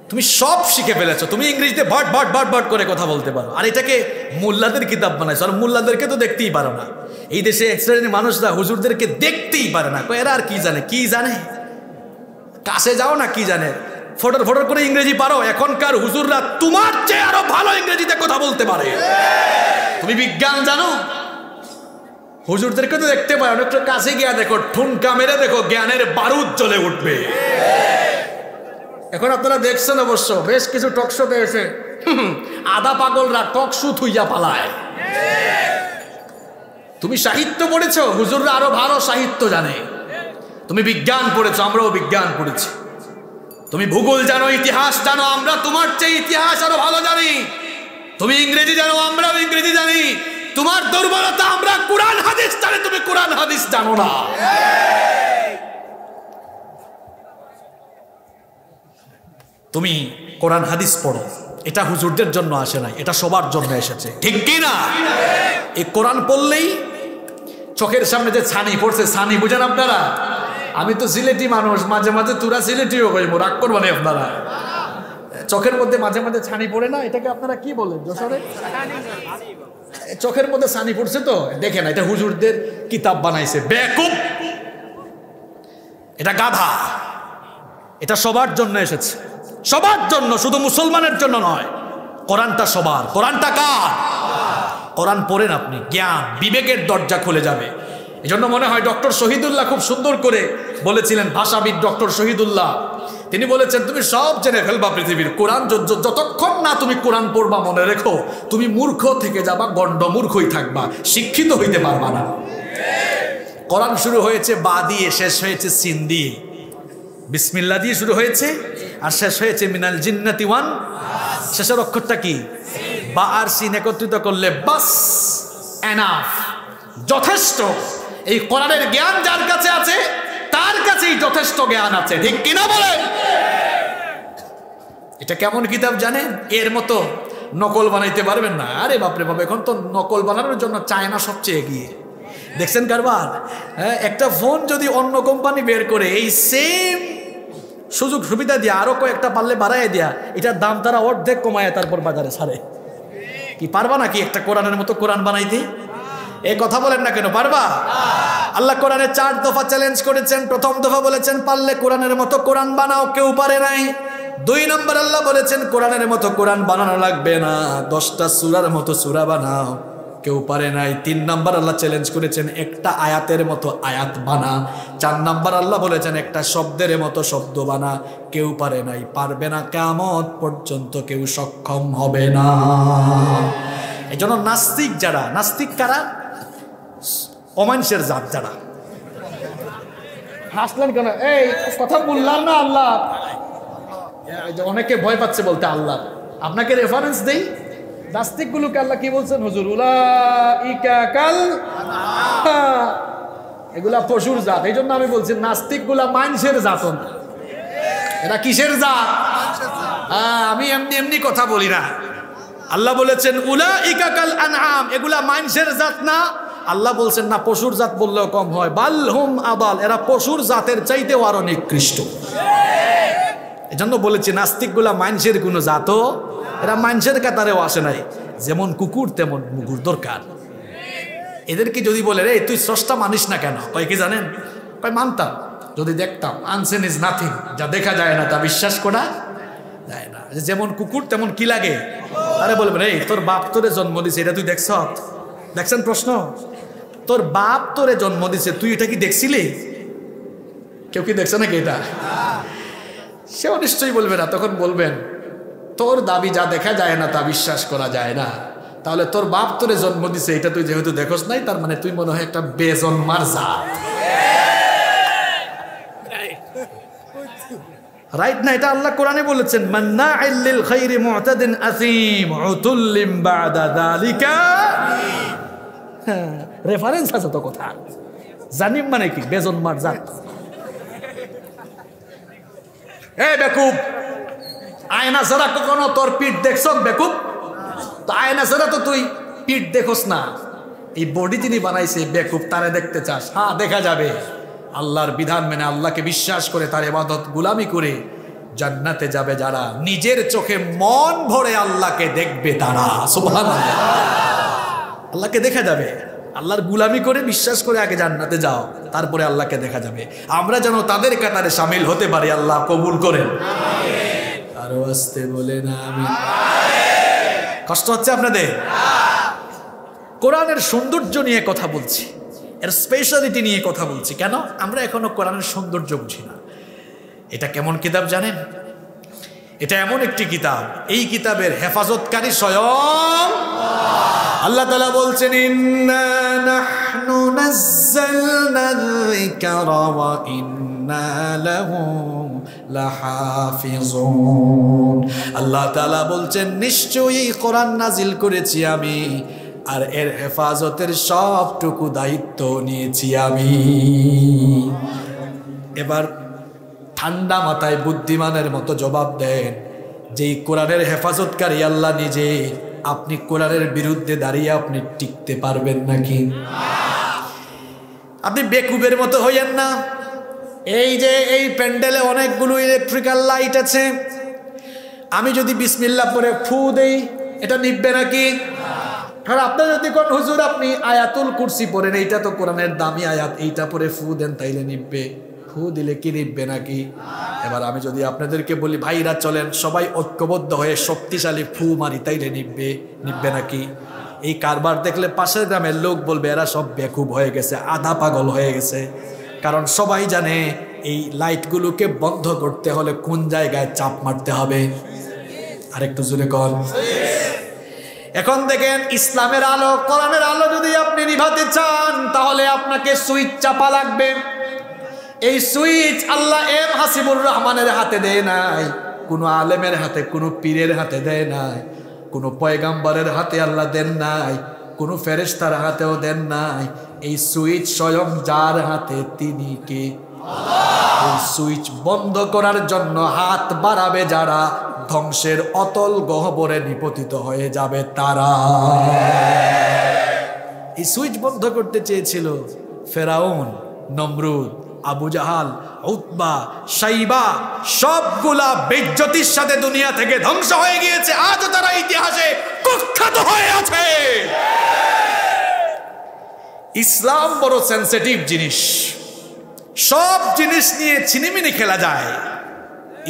তুমি সব শিখে ফেলেছো, তুমি ইংরেজিতে ভট ভট ভট ভট করে কথা বলতে পারো, আর এটাকে মোল্লাদের কিতাব বানাইছো। আর মোল্লাদেরকে তো দেখতেই পারো না। এই দেশে এক শ্রেণীর মানুষরা হুজুরদেরকে দেখতেই পারে না, এরা আর কি জানে, কি জানে, কাছে যাও না, কি জানে, ফটোর ফটোর করে ইংরেজি পারো। এখনকার হুজুররা তোমার চেয়ে আরো ভালো ইংরেজিতে কথা বলতে পারে। তুমি বিজ্ঞান জানো, হুজুরদেরকে তো দেখতে পারো, একটু কাছে গিয়া দেখো, ঠুনকা মেরে দেখো, জ্ঞানের বারুদ জ্বলে উঠবে। এখন আপনারা দেখছেন অবশ্য বেশ কিছু টকশোতে এসে আধা পাগলরা টকশো থুইয়া পালায়। তুমি সাহিত্য পড়েছো, হুজুররা আরো ভালো সাহিত্য জানে। তুমি বিজ্ঞান পড়েছো, আমরাও বিজ্ঞান পড়েছি। তুমি ভূগোল জানো, ইতিহাস জানো, আমরা তোমার চেয়ে ইতিহাস আরো ভালো জানি। তুমি ইংরেজি জানো, আমরাও ইংরেজি জানি। তোমার দুর্বলতা, আমরা কোরআন হাদিস জানি, তুমি কোরআন হাদিস জানো না। তুমি কোরআন হাদিস পড়ো, এটা হুজুরদের জন্য আসে নাই, এটা সবার জন্য এসেছে, ঠিক কি না? এই কোরআন পড়লেই চোখের সামনে যে ছানি পড়ছে, ছানি বুঝেন আপনারা? আমি তো সিলেটি মানুষ, মাঝে মাঝে তুরা সিলেটিও কইব, রাগ করবেন আপনারা। চোখের মধ্যে মাঝে মাঝে ছানি পড়ে না, এটাকে আপনারা কি বলেন যশোরে? চোখের মধ্যে ছানি পড়ছে তো দেখেন, এটা হুজুরদের কিতাব বানাইছে, বেকুব, এটা গাধা। এটা সবার জন্য এসেছে, সবার জন্য, শুধু মুসলমানের জন্য নয়। কোরআনটা সবার। কোরআনটা কার? কোরআন পড়েন আপনি, জ্ঞান বিবেকের দরজা খুলে যাবে। এজন্য মনে হয় ডক্টর শহীদুল্লাহ খুব সুন্দর করে বলেছিলেন, ভাষাবিদ ডক্টর শহীদুল্লাহ, তিনি বলেছেন তুমি সব জেনে ফেলবা পৃথিবীর, কোরআন যতক্ষণ না তুমি কোরআন পড়বা, মনে রেখো তুমি মূর্খ থেকে যাবা, গণ্ড মূর্খই থাকবা, শিক্ষিত হইতে পারবা না। কোরআন শুরু হয়েছে বা দিয়ে, শেষ হয়েছে সিন দিয়ে, বিসমিল্লাহ দিয়ে শুরু হয়েছে আর শেষ হয়েছে মিনাল জিন্নাতি ওয়ান। শেষের অক্ষরটা কি? বা আর সিন একত্রিত করলে বাস, এনাফ, যথেষ্ট। এই কোরআনের জ্ঞান যার কাছে আছে তার কাছেই যথেষ্ট জ্ঞান আছে, ঠিক কিনা বলেন? এটা কেমন কিতাব জানেন? এর মতো নকল বানাইতে পারবেন না। আরে বাপরে বাপ, এখন তো নকল বানানোর জন্য চায়না সবচেয়ে এগিয়ে। দেখছেন কারবার? হ্যাঁ, একটা ফোন যদি অন্য কোম্পানি বের করে এই সেম সুযোগ সুবিধা দিয়া আরো কয়েকটা পারলে বাড়াই দিয়া, এটার দাম তারা অর্ধেক কমায় তারপর বাজারে ছাড়ে। কি পারবা নাকি একটা কোরআনের মতো কোরআন বানাইতে? এই কথা বলেন না কেন, পারবা? আল্লাহ কোরআনে 4 দফা চ্যালেঞ্জ করেছেন। প্রথম দফা বলেছেন পারলে কোরআনের মতো কোরআন বানাও, কেউ পারে নাই। 2 নম্বর আল্লাহ বলেছেন কোরআনের মতো কোরআন বানানো লাগবে না, 10টা সূরার মতো সূরা বানাও, কেউ পারে নাই। 3 নম্বর আল্লাহ চ্যালেঞ্জ করেছেন একটা আয়াতের মতো আয়াত বানা। 4 নম্বর আল্লাহ বলেছেন একটা শব্দের মতো শব্দ বানা, কেউ পারে নাই, পারবে না, কিয়ামত পর্যন্ত কেউ সক্ষম হবে না। এজন্য নাস্তিক যারা, নাস্তিক কারা? অমানুষের জাত যারা। হাসলেন কেন? এই কথা বললাম না আল্লাহ, অনেকে ভয় পাচ্ছে বলতে আল্লাহ। আপনাকে রেফারেন্স দেই, নাস্তিকগুলোকে আল্লাহ কি বলছেন? হুজুর উলাইকা কাল, এগুলা পশুর জাত। এই জন্য আমি বলছি নাস্তিকগুলা মানুষের জাত না। এরা কিসের জাত? আমি এমনি এমনি কথা বলি না। আল্লাহ বলেছেন উলাইকা কাল আনআম, এগুলা মানুষের জাত না। আল্লাহ বলছেন না পশুর জাত বললেও কম হয়, বাল হুম আদাল, এরা পশুর জাতের চাইতেও আরো নিকৃষ্ট। এজন্য বলেছি নাস্তিকগুলা মানুষের কোনো জাতও, এরা মানুষের কাতারেও আসে নাই। যেমন কুকুর তেমন মুগুর দরকার। এদেরকে যদি বলে রে তুই স্রষ্টা মানিস না কেন, কয় কি জানেন? কয় মানতাম যদি দেখতাম। আনসেন ইজ নাথিং, যা দেখা যায় না তা বিশ্বাস করা যায় না। যেমন কুকুর তেমন কি লাগে? আরে বলবেন এই তোর বাপ তোরে জন্ম দিছে, এটা তুই দেখছ? দেখছেন প্রশ্ন? তোর বাপ তোরে জন্ম দিছে, তুই এটা কি দেখছিলি? কেউ কি দেখছে নাকি এটা? সেও নিশ্চয়ই বলবে না। তখন বলবেন তোর দাবি যা দেখা যায় না তা বিশ্বাস করা যায় না, তাহলে তোর বাপ তোরে জন্ম দিছে এটা তুই যেহেতু দেখোস নাই, তার মানে তুই মনে হয় একটা বেজন্মার জাত। রাইট না? এটা আল্লাহ কোরআনে বলেছেন মান্নাইল লিল খাইরি মুতাদিন আসিম উতুল্লিম বাদা যালিকা। রেফারেন্স আছে তো কথা। জানিম মানে কি? বেজন্মার জাত। এই বেকুব, আয়না ছাড়া কখনো তোর পিঠ দেখছ বেকুব? তো আয়না ছাড়া তো তুই পিঠ দেখোস না। এই বডি যিনি বানাইছে বেকুব, তারে দেখতে চাস? হ্যাঁ, দেখা যাবে। আল্লাহর বিধান মেনে আল্লাহকে বিশ্বাস করে তার ইবাদত গুলামি করে জান্নাতে যাবে যারা নিজের চোখে মন ভরে আল্লাহকে দেখবে তারা। সুবহানাল্লাহ, আল্লাহকে দেখা যাবে। আল্লাহর গুলামি করে বিশ্বাস করে আগে জান্নাতে যাও, তারপরে আল্লাহকে দেখা যাবে। আমরা যেন তাদের কাতারে শামিল হতে পারি, আল্লাহ কবুল করেন। আরো আসতে বলে না আমি। কষ্ট হচ্ছে আপনাদের? কোরআনের সৌন্দর্য নিয়ে কথা বলছি, এর স্পেশালিটি নিয়ে কথা বলছি। কেন? আমরা এখনো কোরআনের সৌন্দর্য বুঝি না। এটা কেমন কিতাব জানেন? এটা এমন একটি কিতাব, এই কিতাবের হেফাজতকারী স্বয়ং আল্লাহ তাআলা বলছেন ইন্না নাহনু নাযালনা যিকরা ওয়া ইন্না লাহু লাহাফিজুন। আল্লাহ তাআলা বলছেন নিশ্চয়ই কোরআন নাজিল করেছি আমি, আর এর হেফাজতের সবটুকু দায়িত্ব নিয়েছি আমি। এবার ঠান্ডা মাথায় বুদ্ধিমানের মতো জবাব দেন, যেই কোরআনের হেফাজতকারী আল্লাহ নিজে, আপনি কোরআনের বিরুদ্ধে দাঁড়িয়ে আপনি টিকতে পারবেন নাকি? আপনি বেকুবের মতো হইয়েন না। এই যে এই প্যান্ডেলে অনেকগুলো ইলেকট্রিক্যাল লাইট আছে, আমি যদি বিসমিল্লাহ পরে ফু দেই, এটা নিববে নাকি? আর আপনি যদি কোন হুজুর আপনি আয়াতুল কুরসি পড়েন, এইটা তো কোরআনের দামি আয়াত, এইটা পরে ফু দেন, তাইলে নিববে? ফু দিলে কি নিববে নাকি? এবার আমি যদি আপনাদেরকে বলি ভাইরা চলেন সবাই ঐক্যবদ্ধ হয়ে শক্তিশালী ফু মারি, তাইলে নিববে নাকি? এই কারবার দেখলে পাশের গ্রামের লোক বলবে এরা সব বেকুব হয়ে গেছে, আধা পাগল হয়ে গেছে। কারণ সবাই জানে এই লাইটগুলোকে বন্ধ করতে হলে কোন জায়গায় চাপ মারতে হবে। আরেকটু জোরে কর। এখন দেখেন, ইসলামের আলো, কোরআনের আলো যদি আপনি নিভাতে চান, তাহলে আপনাকে সুইচ চাপা লাগবে। এই সুইচ আল্লাহ এম হাসিবুর রহমানের হাতে দেয় নাই, কোনো আলেমের হাতে, কোনো পীরের হাতে দেয় নাই, কোনো পয়গাম্বরের হাতে আল্লাহ দেন নাই, কোনো ফেরেশতার হাতেও দেন নাই। এই সুইচ স্বয়ং যার হাতে, তিনি কে? এই সুইচ বন্ধ করার জন্য হাত বাড়াবে যারা, ধ্বংসের অতল গহ্বরে নিপতিত হয়ে যাবে তারা। এই সুইচ বন্ধ করতে চেয়েছিল ফেরাউন, নমরুদ, আবু জাহাল, উতবা, শাইবা, সবগুলা বেইজ্জতির সাথে দুনিয়া থেকে ধ্বংস হয়ে গিয়েছে। আজও তারা ইতিহাসে কুখ্যাত হয়ে আছে। ইসলাম বড় সেনসিটিভ জিনিস, সব জিনিস নিয়ে ছিনিমিনি খেলা যায়,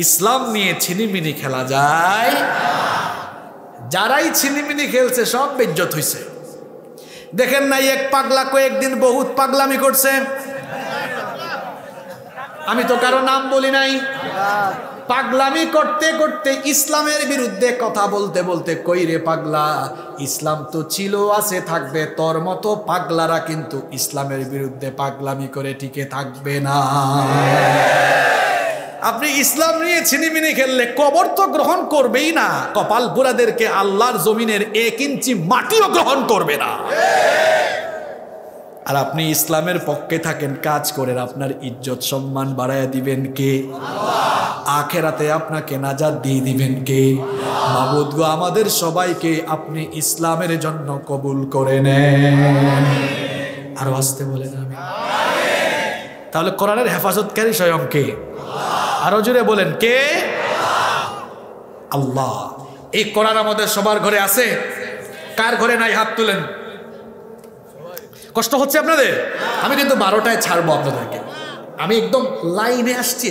ইসলাম নিয়ে ছিনিমিনি খেলা যায়। যারাই ছিনিমিনি খেলছে সব বেইজ্জত হইছে। দেখেন নাই এক পাগলা কয়েকদিন বহুত পাগলামি করছে, আমি তো কারো নাম বলি নাই। পাগলামি করতে করতে ইসলামের বিরুদ্ধে কথা বলতে বলতে, কই রে পাগলা, ইসলাম তো ছিল, আছে, থাকবে। তোর মতো পাগলারা কিন্তু ইসলামের বিরুদ্ধে পাগলামি করে টিকে থাকবে না। আপনি ইসলাম নিয়ে ছিনিমিনি খেললে কবর তো গ্রহণ করবেই না, কপাল বুড়াদেরকে আল্লাহর জমিনের 1 ইঞ্চি মাটিও গ্রহণ করবে না। আর আপনি ইসলামের পক্ষে থাকেন, কাজ করেন, আপনার ইজ্জত সম্মান বাড়ায় দিবেন কে? আখেরাতে আপনাকে নাজাত দিয়ে দিবেন কে? মাবুদ গো, আমাদের সবাইকে আপনি ইসলামের জন্য কবুল করে নেন। আরো আসতে বলেন আমি। তাহলে কোরআনের হেফাজতকারী স্বয়ং কে? আরো জোরে বলেন কে? আল্লাহ। এই কোরআন আমাদের সবার ঘরে আছে? কার ঘরে নাই হাত তুলেন। কষ্ট হচ্ছে আপনাদের? আমি কিন্তু 12টায় ছাড়বো আপনাদেরকে, আমি একদম লাইনে আসছি।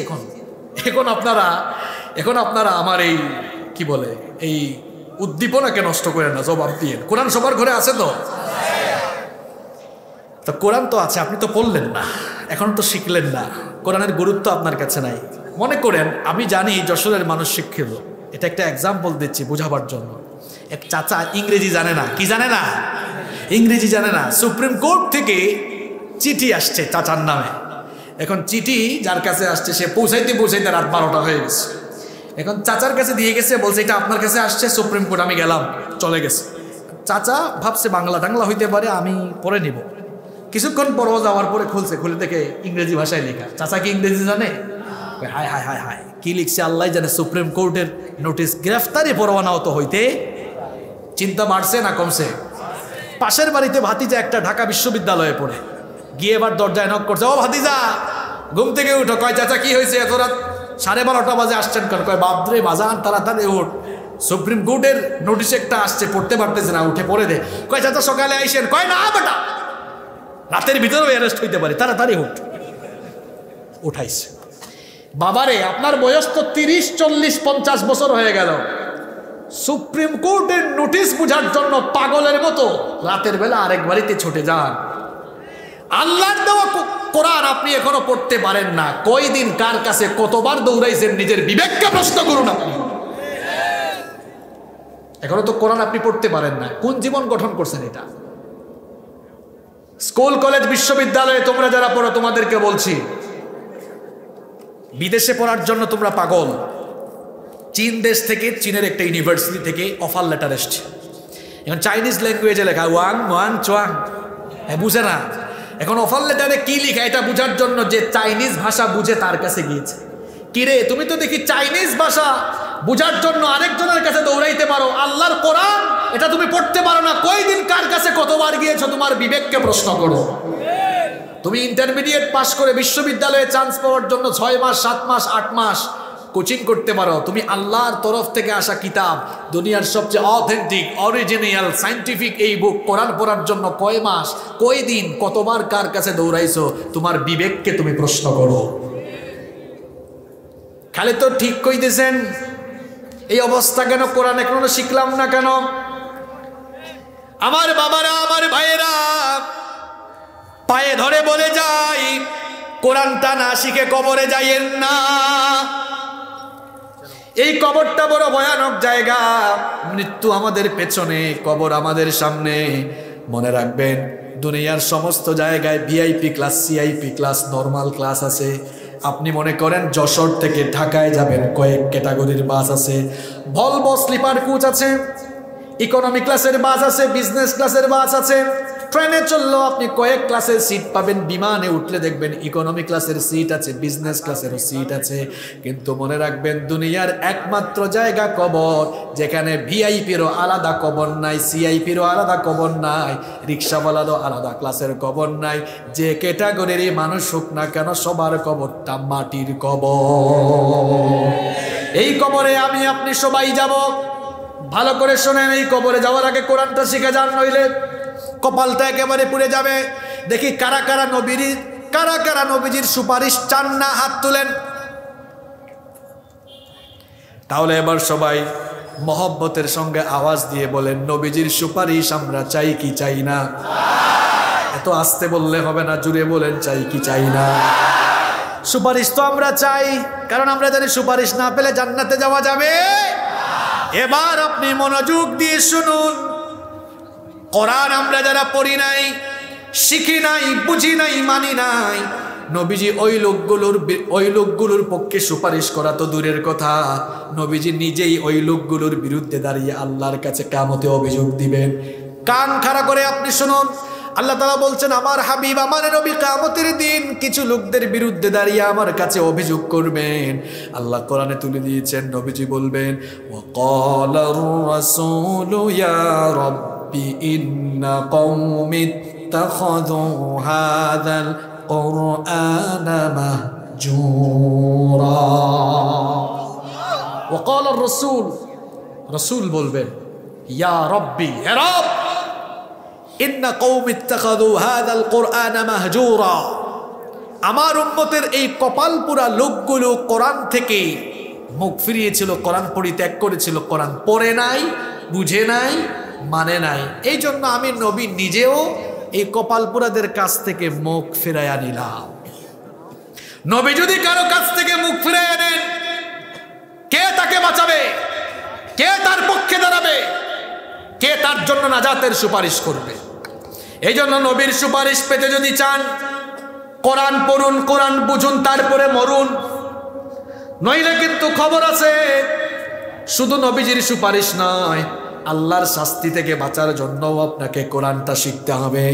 এখন আপনারা আমার এই কি বলে এই উদ্দীপনাকে নষ্ট করেন না, জবাব দিয়ে। কোরআন সবার ঘরে আছে তো? তো কোরআন তো আছে, আপনি তো পড়লেন না, এখন তো শিখলেন না, কোরআনের গুরুত্ব আপনার কাছে নাই। মনে করেন, আমি জানি যশোরের মানুষ শিক্ষিত, এটা একটা এক্সাম্পল দিচ্ছি বোঝাবার জন্য। এক চাচা ইংরেজি জানে না, কি জানে না? ইংরেজি জানে না। সুপ্রিম কোর্ট থেকে চিঠি আসছে চাচার নামে। এখন চিঠি যার কাছে আসছে সে পৌঁছাইতে রাত 12টা হয়ে গেছে। এখন চাচার কাছে দিয়ে গেছে, বলছে এটা আপনার কাছে আসছে সুপ্রিম কোর্ট। আমি গেলাম, চলে গেছে। চাচা ভাবছে বাংলা টাংলা হইতে পারে, আমি পড়ে নিব। কিছুক্ষণ পরও যাওয়ার পরে খুলে দেখে ইংরেজি ভাষায় লেখা। চাচা কি ইংরেজি জানে? হায় হায় হায় হায়, কি লিখছে আল্লাহ জানে। সুপ্রিম কোর্টের নোটিশ, গ্রেফতারি পরোয়ানা তো হইতে। চিন্তা বাড়ছে না কমছে? পাশের বাড়িতে ভাতিজা একটা ঢাকা বিশ্ববিদ্যালয়ে পড়ে, গিয়ে এবার দরজায় নক করছে, ও ভাতিজা ঘুম থেকে উঠো। কয় চাচা কি হয়েছে, এত রাত 12:30 বাজে আসছেন কেন? কয় বাপরে বাজান তাড়াতাড়ি উঠ, সুপ্রিম কোর্টের নোটিশ একটা আসছে, পড়তে পারতেছে না, উঠে পড়ে দে। কয় চাচা সকালে আইসেন। কয় না বেটা, রাতের ভিতরেও অ্যারেস্ট হইতে পারে, তাড়াতাড়ি উঠ। উঠাইছে। বাবারে, আপনার বয়স তো 30, 40, 50 বছর হয়ে গেল। সুপ্রিম কোর্টের নোটিশ বুঝার জন্য পাগলের মতো রাতের বেলা আরেক বাড়িতে ছুটে যান। আল্লাহর দেওয়া কোরআন আপনি এখনো পড়তে পারেন না। কয়দিন কার কাছে কতবার দৌড়াইছেন, নিজের বিবেককে প্রশ্ন করুন। আপনি এখনো তো কোরআন আপনি পড়তে পারেন না। কোন জীবন গঠন করছেন এটা? স্কুল, কলেজ, বিশ্ববিদ্যালয়ে তোমরা যারা পড়ো, তোমাদেরকে বলছি, বিদেশে পড়ার জন্য তোমরা পাগল। চীন দেশ থেকে, চীনের একটা ইউনিভার্সিটি থেকে অফার লেটার এসছে। এখন চাইনিজ ল্যাঙ্গুয়েজে লেখা ওয়াং ওয়ান চোয়াং, বুঝে না। এখন অফার লেটারে কি লেখা এটা বুঝার জন্য যে চাইনিজ ভাষা বুঝে তার কাছে গিয়েছে। কিরে তুমি তো দেখি চাইনিজ ভাষা বুঝার জন্য আরেকজনের কাছে দৌড়াইতে পারো, আল্লাহর কোরআন এটা তুমি পড়তে পারো না, কয়দিন কার কাছে কতবার গিয়েছো? তোমার বিবেককে প্রশ্ন করো। তুমি ইন্টারমিডিয়েট পাশ করে বিশ্ববিদ্যালয়ে চান্স পাওয়ার জন্য 6 মাস 7 মাস 8 মাস কোচিং করতে পারো, তুমি আল্লাহর তরফ থেকে আসা কিতাব, দুনিয়ার সবচেয়ে অথেন্টিক অরিজিনাল সায়েন্টিফিক এই বুক কোরআন পড়ার জন্য কয় মাস কয় দিন কতবার কার কাছে দৌড়াইছো? তোমার বিবেককে তুমি প্রশ্ন করো। খালি তো ঠিক কইতেছেন, এই অবস্থা কেন? কোরআন এখনো শিখলাম না কেন? আমার বাবারা, আমার ভাইয়েরা, পায়ে ধরে বলে যাই, কোরআনটা না শিখে কবরে যাইয়েন না। এই কবরটা বড় ভয়ানক জায়গা। মৃত্যু আমাদের পেছনে, কবর আমাদের সামনে। মনে রাখবেন, দুনিয়ার সমস্ত জায়গায় VIP class, CIP class, normal class আছে। আপনি মনে করেন যশোর থেকে ঢাকায় যাবেন, কয়েক ক্যাটাগরির বাস আছে। ভলভো স্লিপার কোচ আছে, ইকোনমি ক্লাসের বাস আছে, বিজনেস ক্লাসের বাস আছে। ট্রেনে চললেও আপনি কয়েক ক্লাসের সিট পাবেন, বিমানে উঠলে দেখবেন ইকোনমি ক্লাসের সিট আছে, বিজনেস ক্লাসেরও সিট আছে। কিন্তু মনে রাখবেন, দুনিয়ার একমাত্র জায়গা কবর, যেখানে ভিআইপিরও আলাদা কবর নাই, সিআইপিরও আলাদা কবর নাই, রিক্সাওয়ালারও আলাদা ক্লাসের কবর নাই। যে ক্যাটাগরিরই মানুষ হোক না কেন, সবার কবরটা মাটির কবর। এই কবরে আমি আপনি সবাই যাব। ভালো করে শোনেন, এই কবরে যাওয়ার আগে কোরআনটা শিখে যান, নইলে কপালটা একেবারে পুড়ে যাবে। দেখি কারা কারা নবীজির সুপারিশ চান না, হাত তুলেন। তাহলে এবার সবাই মহব্বতের সঙ্গে আওয়াজ দিয়ে বলেন, নবীজির সুপারিশ আমরা চাই কি চাই না? এত আস্তে বললে হবে না, জুড়ে বলেন, চাই কি চাই না? সুপারিশ তো আমরা চাই, কারণ আমরা জানি সুপারিশ না পেলে জান্নাতে যাওয়া যাবে। এবার আপনি মনোযোগ দিয়ে শুনুন, কোরআন আমরা যারা পড়ি নাই, শিখি নাই, বুঝি নাই, মানি নাই, নবীজি ওই লোকগুলোর পক্ষে সুপারিশ করা তো দূরের কথা, নবীজি নিজেই ওই লোকগুলোর বিরুদ্ধে দাঁড়িয়ে আল্লাহর কাছে কিয়ামতে অভিযোগ দিবেন। কান খাড়া করে আপনি শুনুন, আল্লাহ তাআলা বলছেন, আমার হাবিব, আমার নবী কিয়ামতের দিন কিছু লোকদের বিরুদ্ধে দাঁড়িয়ে আমার কাছে অভিযোগ করবেন। আল্লাহ কোরআনে তুলে দিয়েছেন, নবীজি বলবেন, ওয়াকালার রাসূলু ইয়া রাব্বি ইন্না কওমি ইত্তাখাযু হাযাল কুরআনা মাহজুরা। ওয়াকালার রাসূল, রাসূল বলবেন, ইয়া রাব্বি, হে রব, ইন্না কওমি ইত্তাখাযু হাযাল কুরআনা মাহজুরা, আমার উম্মতের এই কপালপুরা লোকগুলো কোরআন থেকে মুখ ফিরিয়েছিল, কোরআন পরিত্যাগ করেছিল, কোরআন পড়ে নাই, বুঝে নাই, মানে নাই। এই জন্য আমি নবী নিজেও এই কপালপুরাদের কাছ থেকে মুখ ফিরাইয়া নিলাম। নবী যদি কারো কাছ থেকে মুখ ফিরাইয়া নেন, কে তাকে বাঁচাবে? কে তার পক্ষে দাঁড়াবে? কে তার জন্য নাজাতের সুপারিশ করবে? এই জন্য নবীর সুপারিশ পেতে যদি চান, কোরআন পড়ুন, কোরআন বুঝুন, তারপরে মরুন। নইলে কিন্তু খবর আছে, শুধু নবীজির সুপারিশ নয়, আল্লাহর শাস্তি থেকে বাঁচার জন্য আপনাকে কোরআনটা শিখতে হবে।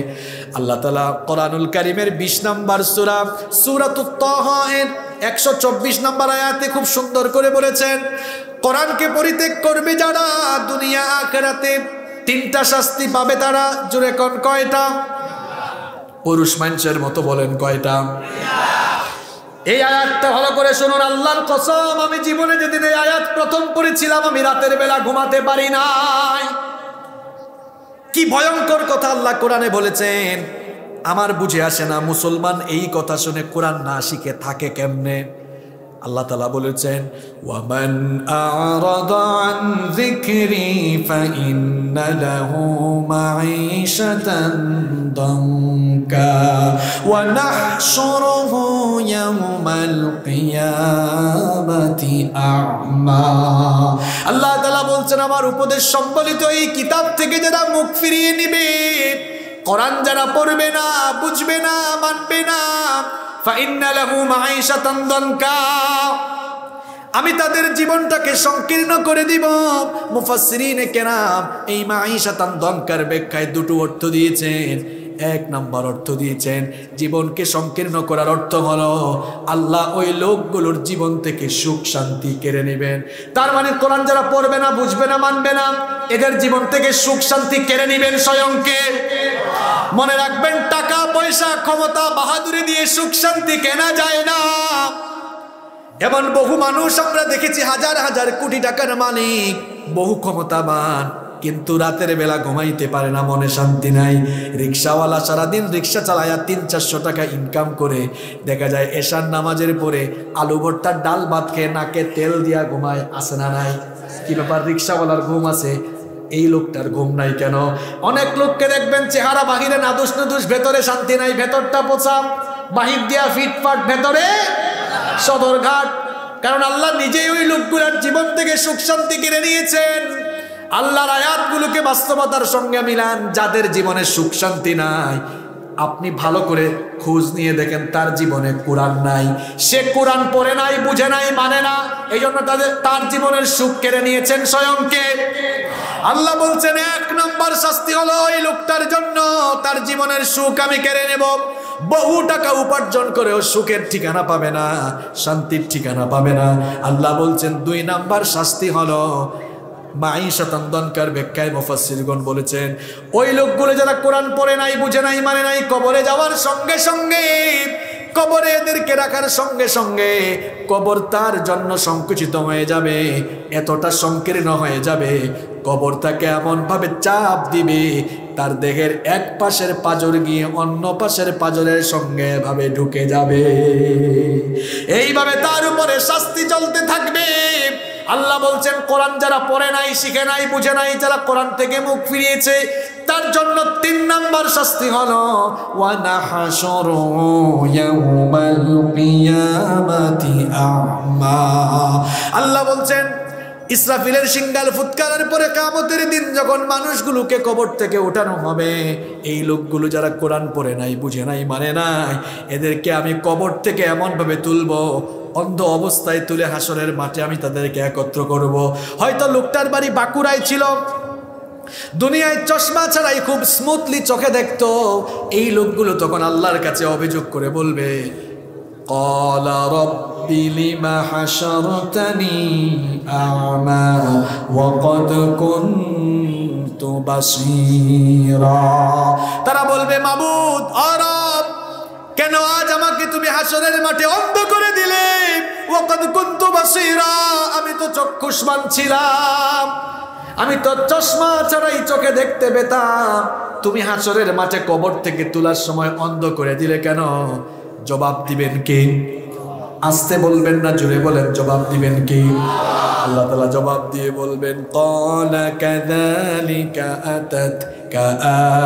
আল্লাহ তাআলা কোরআনুল কারীমের 20 নম্বর সূরা, সূরাতুত তাহা এর 124 নম্বর আয়াতে খুব সুন্দর করে বলেছেন, কোরআনকে পরিত্যাগ করবে যারা, দুনিয়া আখিরাতে 3টা শাস্তি পাবে তারা। জোরে কোন কয়টা? পুরুষ মানুষের মতো বলেন, কয়টা? এই আয়াতটা ভালো করে শুনুন, আল্লাহর কসম, আমি জীবনে যেদিন এই আয়াত প্রথম পড়েছিলাম, আমি রাতের বেলা ঘুমাতে পারি নাই। কি ভয়ঙ্কর কথা আল্লাহ কোরআনে বলেছেন, আমার বুঝে আসে না, মুসলমান এই কথা শুনে কোরআন না শিখে থাকে কেমনে? আল্লাহ তাআলা বলেছেন, ওয়ামান আ'রাদা আন যিকরি ফাইন্না লাহু মাঈশাতান দানকা ওয়া নাহশুরুহু ইয়াওমাল কিয়ামাতি আ'মা। আল্লাহ তাআলা বলছেন, আমার উপদেশ সম্বলিত এই কিতাব থেকে যারা মুখ ফিরিয়ে নিবে, কোরআন যারা পড়বে না, বুঝবে না, মানবে না, ফাইন্না লাহু মাঈশাতান দানকা, আমি তাদের জীবনটাকে সংকীর্ণ করে দিব। মুফাসসিরিনে কেরাম এই মাঈশাতান দানকার ব্যাখ্যায় দুটো অর্থ দিয়েছেন। এক নাম্বার অর্থ দিয়েছেন। জীবনকে সংকীর্ণ করার অর্থ হলো আল্লাহ ওই লোকগুলোর জীবন থেকে সুখ শান্তি কেড়ে নেবেন। তার মানে কোরআন যারা পড়বে না, বুঝবে না, মানবে না, এদের জীবন থেকে সুখ শান্তি কেড়ে নেবেন স্বয়ংকে। মনে রাখবেন, টাকা পয়সা ক্ষমতা বাহাদুরি দিয়ে সুখ শান্তি কেনা যায় না। এমন বহু মানুষ আমরা দেখেছি, হাজার হাজার কোটি টাকার মালিক, বহু ক্ষমতাবান, কিন্তু রাতের বেলা ঘুমাইতে পারে না, মনে শান্তি নাই। রিক্সাওয়ালা সারাদিন রিক্সা চালায়া 300-400 টাকা ইনকাম করে, দেখা যায় এশার নামাজের পরে আলু ভর্তার ডাল ভাত খেয়ে নাকে তেল দিয়া ঘুমায়, আসে না নাই? কি ব্যাপার, রিক্সাওয়ালার ঘুম আছে, এই লোকটার ঘুম নাই কেন? অনেক লোককে দেখবেন চেহারা বাহিরে নাদুস নাদুস, ভেতরে শান্তি নাই, ভেতরটা পোছা, বাহির দিয়া ফিটফাট, ভেতরে সদরঘাট। কারণ আল্লাহ নিজেই ওই লোকগুলোর জীবন থেকে সুখ শান্তি কেড়ে নিয়েছেন। আল্লাহর আয়াতগুলোকে বাস্তবতার সঙ্গে মিলান। যাদের জীবনে সুখ শান্তি নাই, আপনি ভালো করে খোঁজ নিয়ে দেখেন তার জীবনে কোরআন নাই, সে কোরআন পড়ে নাই, বুঝে নাই, মানে না, এই জন্য তার জীবনের সুখ কেড়ে নিয়েছেন স্বয়ংকে। আল্লাহ বলছেন, এক নম্বর শাস্তি হলো ওই লোকটার জন্য, তার জীবনের সুখ আমি কেড়ে নেব। বহু টাকা উপার্জন করেও সুখের ঠিকানা পাবে না, শান্তির ঠিকানা পাবে না। আল্লাহ বলছেন 2 নাম্বার শাস্তি হলো মাঈশাতান দনকার ব্যাখ্যায় মুফাসসিরগণ বলেছেন, ওই লোকগুলো যারা কোরআন পড়ে নাই, বুঝে নাই, মানে নাই, কবরে যাওয়ার সঙ্গে সঙ্গে, কবরে এদেরকে রাখার সঙ্গে সঙ্গে কবর তার জন্য সংকুচিত হয়ে যাবে, এতটা সংকীর্ণ হয়ে যাবে, কবর তাকে এমন ভাবে চাপ দিবে, তার দেহের এক পাশের পাঁজর গিয়ে অন্য পাশের পাঁজরের সঙ্গে ভাবে ঢুকে যাবে। এইভাবে তার উপরে শাস্তি চলতে থাকবে। আল্লাহ বলছেন, কোরআন যারা পড়ে নাই, শিখে নাই, বুঝে নাই, যারা কোরআন থেকে মুখ ফিরিয়েছে, তার জন্য 3 নাম্বার শাস্তি হলো ওয়া নাহশুরু ইয়াউমাল কিয়ামাতি আ'মা। আল্লাহ বলছেন, ইসরাফিলের সিংগাল ফুৎকারের পরে কিয়ামতের দিন যখন মানুষগুলোকে কবর থেকে ওঠানো হবে, এই লোকগুলো যারা কোরআন পড়ে নাই, বুঝে নাই, মানে নাই, এদেরকে আমি কবর থেকে এমনভাবে তুলবো, অন্ধ অবস্থায় তুলে হাসরের মাঠে আমি তাদেরকে একত্র করব। হয়তো লোকটার বাড়ি বাঁকুড়ায় ছিল, দুনিয়ায় চশমা ছাড়াই খুব স্মুথলি চোখে দেখতো। এই লোকগুলো তখন আল্লাহর কাছে অভিযোগ করে বলবে, ক্বালা রাব্বি লিমা হাশারতানি আ'মা ওয়া ক্বাদ কুনতু বাসীরা। তারা বলবে, মাবুদ, রব, কেন আজ আমাকে তুমি হাসরের মাঠে অন্ধ করে দিলে? ওয়া ক্বাদ কুনতু বাসীরা, আমি তো চক্ষুষ্মান ছিলাম, আমি তো চশমা ছাড়াই চোখে দেখতে পেতাম, তুমি হাসরের মাঠে কবর থেকে তোলার সময় অন্ধ করে দিলে কেন? জবাব দিবেন কে? আস্তে বলবেন না, জোরে বলেন, জবাব দিবেন কে? আল্লাহ তাআলা জবাব দিয়ে বলবেন, ক্বালা কাযালিকা আতাতকা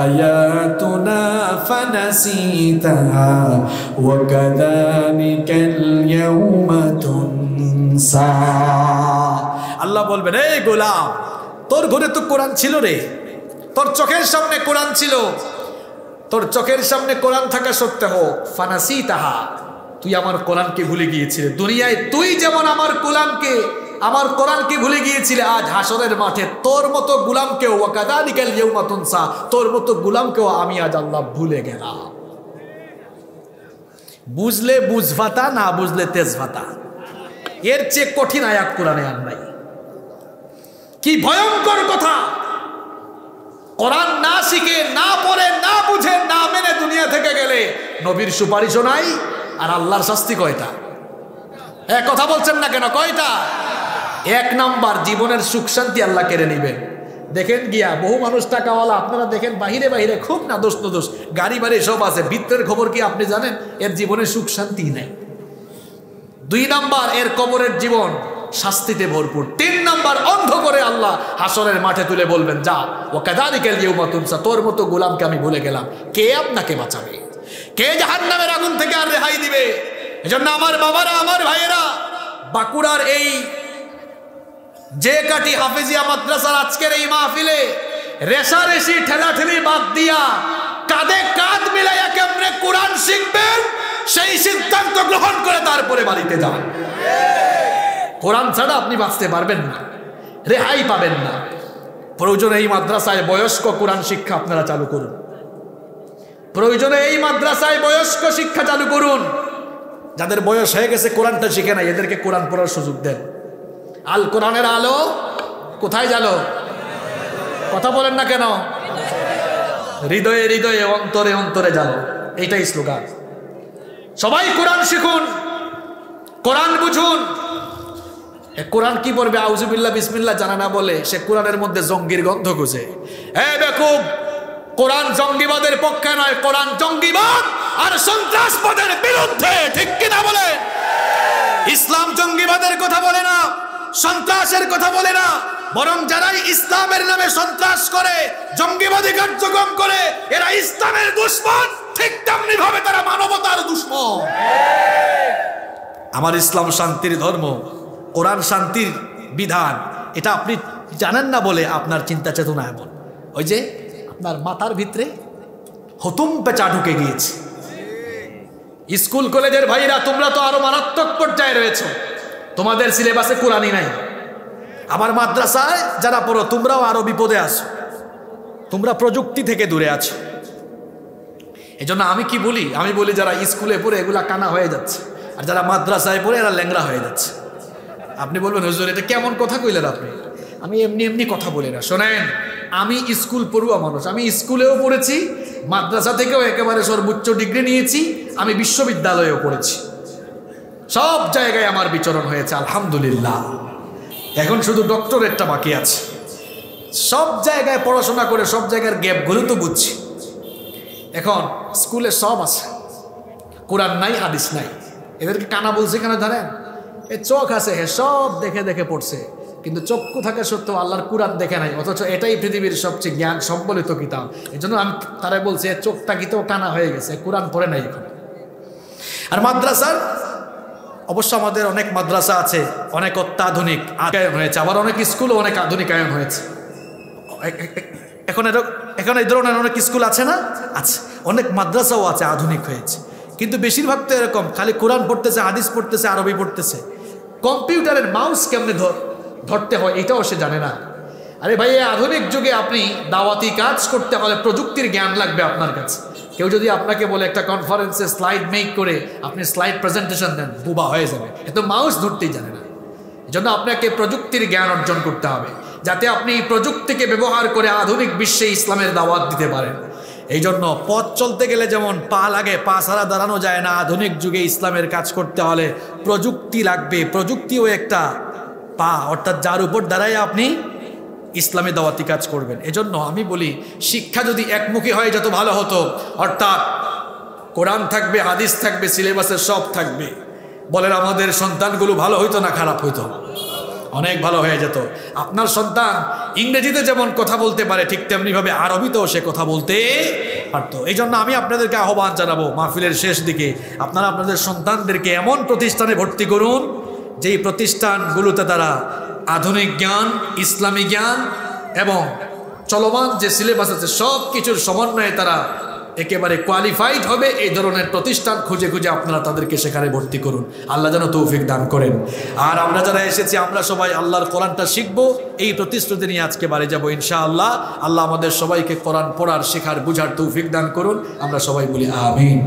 আয়াতুনা ফানাসিতাহা ওয়া কাযালিকাল ইয়াওমা তুনসা। আল্লাহ বলবেন, এই গোলাম, তোর ঘরে তো কোরআন ছিল রে, তোর চোখের সামনে কোরআন ছিল, তোর চোখের সামনে কোরআন থাকা সত্ত্বেও ফানাসিতাহা, তুই আমার কোরআনকে ভুলে গিয়েছিলে। দুনিয়ায় তুই যেমন আমার কোরআনকে ভুলে গিয়েছিলে, আজ হাসরের মাঠে তোর মতো গোলামকেও, ওয়া কাযালিকাল ইয়াওমা তুনসা, তোর মতো গোলামকেও আমি আজ আল্লাহ ভুলে গেলাম। বুঝলে বুঝভাতা, না বুঝলে তেজভাতা, এর চেয়ে কঠিন আয়াত কোরআনে আর নাই। কি ভয়ঙ্কর কথা! কোরআন না শিখে, না পড়ে, না বুঝে, না মেনে দুনিয়া থেকে গেলে নবীর সুপারিশও নাই, আর আল্লাহর শাস্তি কয়টা? এক কথা বলছেন না কেন? কয়টা? 1 নাম্বার, জীবনের সুখ শান্তি আল্লাহ কেড়ে নিবেন। দেখেন গিয়া বহু মানুষ টাকাওয়ালা, আপনারা দেখেন বাহিরে বাহিরে খুব নাদোষ নদোষ, গাড়ি বাড়ি সব আছে, ভিতরের খবর কি আপনি জানেন? এর জীবনে সুখ শান্তি নাই। 2 নাম্বার, এর কবরের জীবন শাস্তিতে ভরপুর। 3 নাম্বার, অন্ধ করে আল্লাহ হাসরের মাঠে তুলে বলবেন, যা, ওয়া কাযালিকাল ইয়াওমা তুনসা, তোর মতো গোলামকে আমি ভুলে গেলাম। কে আপনাকে বাঁচাবে? কে জাহান্নামের আগুন থেকে আর রেহাই দিবে? এজন্য আমার বাবারা, আমার ভাইয়েরা, বাঁকুড়ার এই যে কাটি হাফেজিয়া মাদ্রাসার আজকের এই মাহফিলে রেশারেশি ঠেলাঠেলি বাদ দিয়া কাঁধে কাঁধ মিলাইয়া কেমনে কোরআন শিখবেন সেই সিদ্ধান্ত গ্রহণ করে তারপরে বাড়িতে যান। কোরআন ছাড়া আপনি বাঁচতে পারবেন না, রেহাই পাবেন না। প্রয়োজন এই মাদ্রাসায় বয়স্ক কোরআন শিক্ষা আপনারা চালু করুন। প্রয়োজনে এই মাদ্রাসায় বয়স্ক শিক্ষা চালু করুন। যাদের বয়স হয়ে গেছে কোরআনটা শিখে নাই, এদেরকে কোরআন পড়ার সুযোগ দেন। আল কোরআনের আলো কোথায় গেল? কথা বলেন না কেন? হৃদয়ে হৃদয়ে, অন্তরে অন্তরে জানো, এইটাই স্লোগান। সবাই কোরআন শিখুন, কোরআন বুঝুন। কোরআন কি পড়বে? আউযুবিল্লাহ বিসমিল্লাহ জানা না বলে সে কোরআনের মধ্যে জঙ্গির গন্ধ খুঁজে। বেকুব, কোরআন জঙ্গিবাদের পক্ষে নয়, কোরআন জঙ্গিবাদ আর সন্ত্রাসবাদের বিরুদ্ধে, ঠিক কিনা বলে? ইসলাম জঙ্গিবাদের কথা বলে না, সন্ত্রাসের কথা বলে না, বরং যারাই ইসলামের নামে সন্ত্রাস করে, জঙ্গিবাদী কার্যক্রম করে, এরা ইসলামের দুশমন, ঠিক তেমনি ভাবে তারা মানবতার দুশমন। আমার ইসলাম শান্তির ধর্ম, কোরআন শান্তির বিধান, এটা আপনি জানেন না বলে আপনার চিন্তা চেতনা এমন। ওই যে আপনার মাথার ভিতরে হতুম পেঁচা ঢুকে গিয়েছে। স্কুল কলেজের ভাইরা, তোমরা তো আরো মারাত্মক পর্যায়ে রয়েছে, তোমাদের সিলেবাসে কোরআনই নাই। আমার মাদ্রাসায় যারা পড়ো, তোমরাও আরো বিপদে আছো, তোমরা প্রযুক্তি থেকে দূরে আছো। এজন্য আমি কি বলি? আমি বলি যারা স্কুলে পড়ে এগুলা কানা হয়ে যাচ্ছে, আর যারা মাদ্রাসায় পড়ে এরা ল্যাংড়া হয়ে যাচ্ছে। আপনি বলবেন হুজুর এটা কেমন কথা কইলেন আপনি? আমি এমনি এমনি কথা বলি না, শোনেন, আমি স্কুল পড়ুয়া মানুষ, আমি স্কুলেও পড়েছি, মাদ্রাসা থেকেও একেবারে সর্বোচ্চ ডিগ্রি নিয়েছি, আমি বিশ্ববিদ্যালয়েও পড়েছি, সব জায়গায় আমার বিচরণ হয়েছে আলহামদুলিল্লাহ। এখন শুধু ডক্টরেটটা বাকি আছে। সব জায়গায় পড়াশোনা করে সব জায়গার গ্যাপগুলো তো বুঝছি। এখন স্কুলে সব আছে, কোরআন নাই, হাদিস নাই। এদেরকে কানা বলছে কেন জানেন? এ চোখ আছে, হে সব দেখে দেখে পড়ছে, কিন্তু চক্ষু থাকা সত্ত্বেও আল্লাহর কোরআন দেখে নাই, অথচ এটাই পৃথিবীর সবচেয়ে জ্ঞান সম্বলিত কিতাব। এই জন্য আমি তারা বলছি চোখটা কি তো কানা হয়ে গেছে, কোরআন পড়ে নাই এখন। আর মাদ্রাসার অবশ্য আমাদের অনেক মাদ্রাসা আছে, অনেক অত্যাধুনিক আয়ন হয়েছে, আবার অনেক স্কুলও অনেক আধুনিক আয়ন হয়েছে। এখন এই ধরনের অনেক স্কুল আছে না? আছে। অনেক মাদ্রাসাও আছে, আধুনিক হয়েছে, কিন্তু বেশিরভাগ তো এরকম খালি কোরআন পড়তেছে, হাদিস পড়তেছে, আরবি পড়তেছে। কম্পিউটারের মাউস কেমনে ধরতে হয় এটাও সে জানে না। আরে ভাই, এই আধুনিক যুগে আপনি দাওয়াতি কাজ করতে হলে প্রযুক্তির জ্ঞান লাগবে আপনার কাছে। কেউ যদি আপনাকে বলে একটা কনফারেন্সে স্লাইড মেক করে আপনি স্লাইড প্রেজেন্টেশন দেন, বুবা হয়ে যাবে, এত মাউস ধরতেই জানে না। এজন্য আপনাকে প্রযুক্তির জ্ঞান অর্জন করতে হবে, যাতে আপনি প্রযুক্তিকে ব্যবহার করে আধুনিক বিশ্বে ইসলামের দাওয়াত দিতে পারেন। এই জন্য পথ চলতে গেলে যেমন পা লাগে, পা ছাড়া দাঁড়ানো যায় না, আধুনিক যুগে ইসলামের কাজ করতে হলে প্রযুক্তি লাগবে। প্রযুক্তিও একটা পা, অর্থাৎ যার উপর দাঁড়ায় আপনি ইসলামে দাওয়াতি কাজ করবেন। এজন্য আমি বলি শিক্ষা যদি একমুখী হয় যত ভালো হতো, অর্থাৎ কোরআন থাকবে, হাদিস থাকবে, সিলেবাসের সব থাকবে। বলেন আমাদের সন্তানগুলো ভালো হইতো না খারাপ হইতো? অনেক ভালো হয়ে যেত। আপনার সন্তান ইংরেজিতে যেমন কথা বলতে পারে, ঠিক তেমনিভাবে আরবিতেও সে কথা বলতে পারতো। এই জন্য আমি আপনাদেরকে আহ্বান জানাবো, মাহফিলের শেষ দিকে আপনারা আপনাদের সন্তানদেরকে এমন প্রতিষ্ঠানে ভর্তি করুন যেই প্রতিষ্ঠানগুলোতে তারা আধুনিক জ্ঞান, ইসলামী জ্ঞান এবং চলমান যে সিলেবাস আছে সব কিছুর সমন্বয়ে তারা একেবারে কোয়ালিফাইড হবে। এই ধরনের প্রতিষ্ঠান খুঁজে খুঁজে আপনারা তাদেরকে সেখানে ভর্তি করুন। আল্লাহ যেন তৌফিক দান করেন। আর আমরা যারা এসেছি আমরা সবাই আল্লাহর কোরআনটা শিখবো, এই প্রতিশ্রুতি নিয়ে আজকে বাড়ি যাবো ইনশাআল্লাহ। আল্লাহ আমাদের সবাইকে কোরআন পড়ার, শেখার, বুঝার তৌফিক দান করুন। আমরা সবাই বলি আমিন।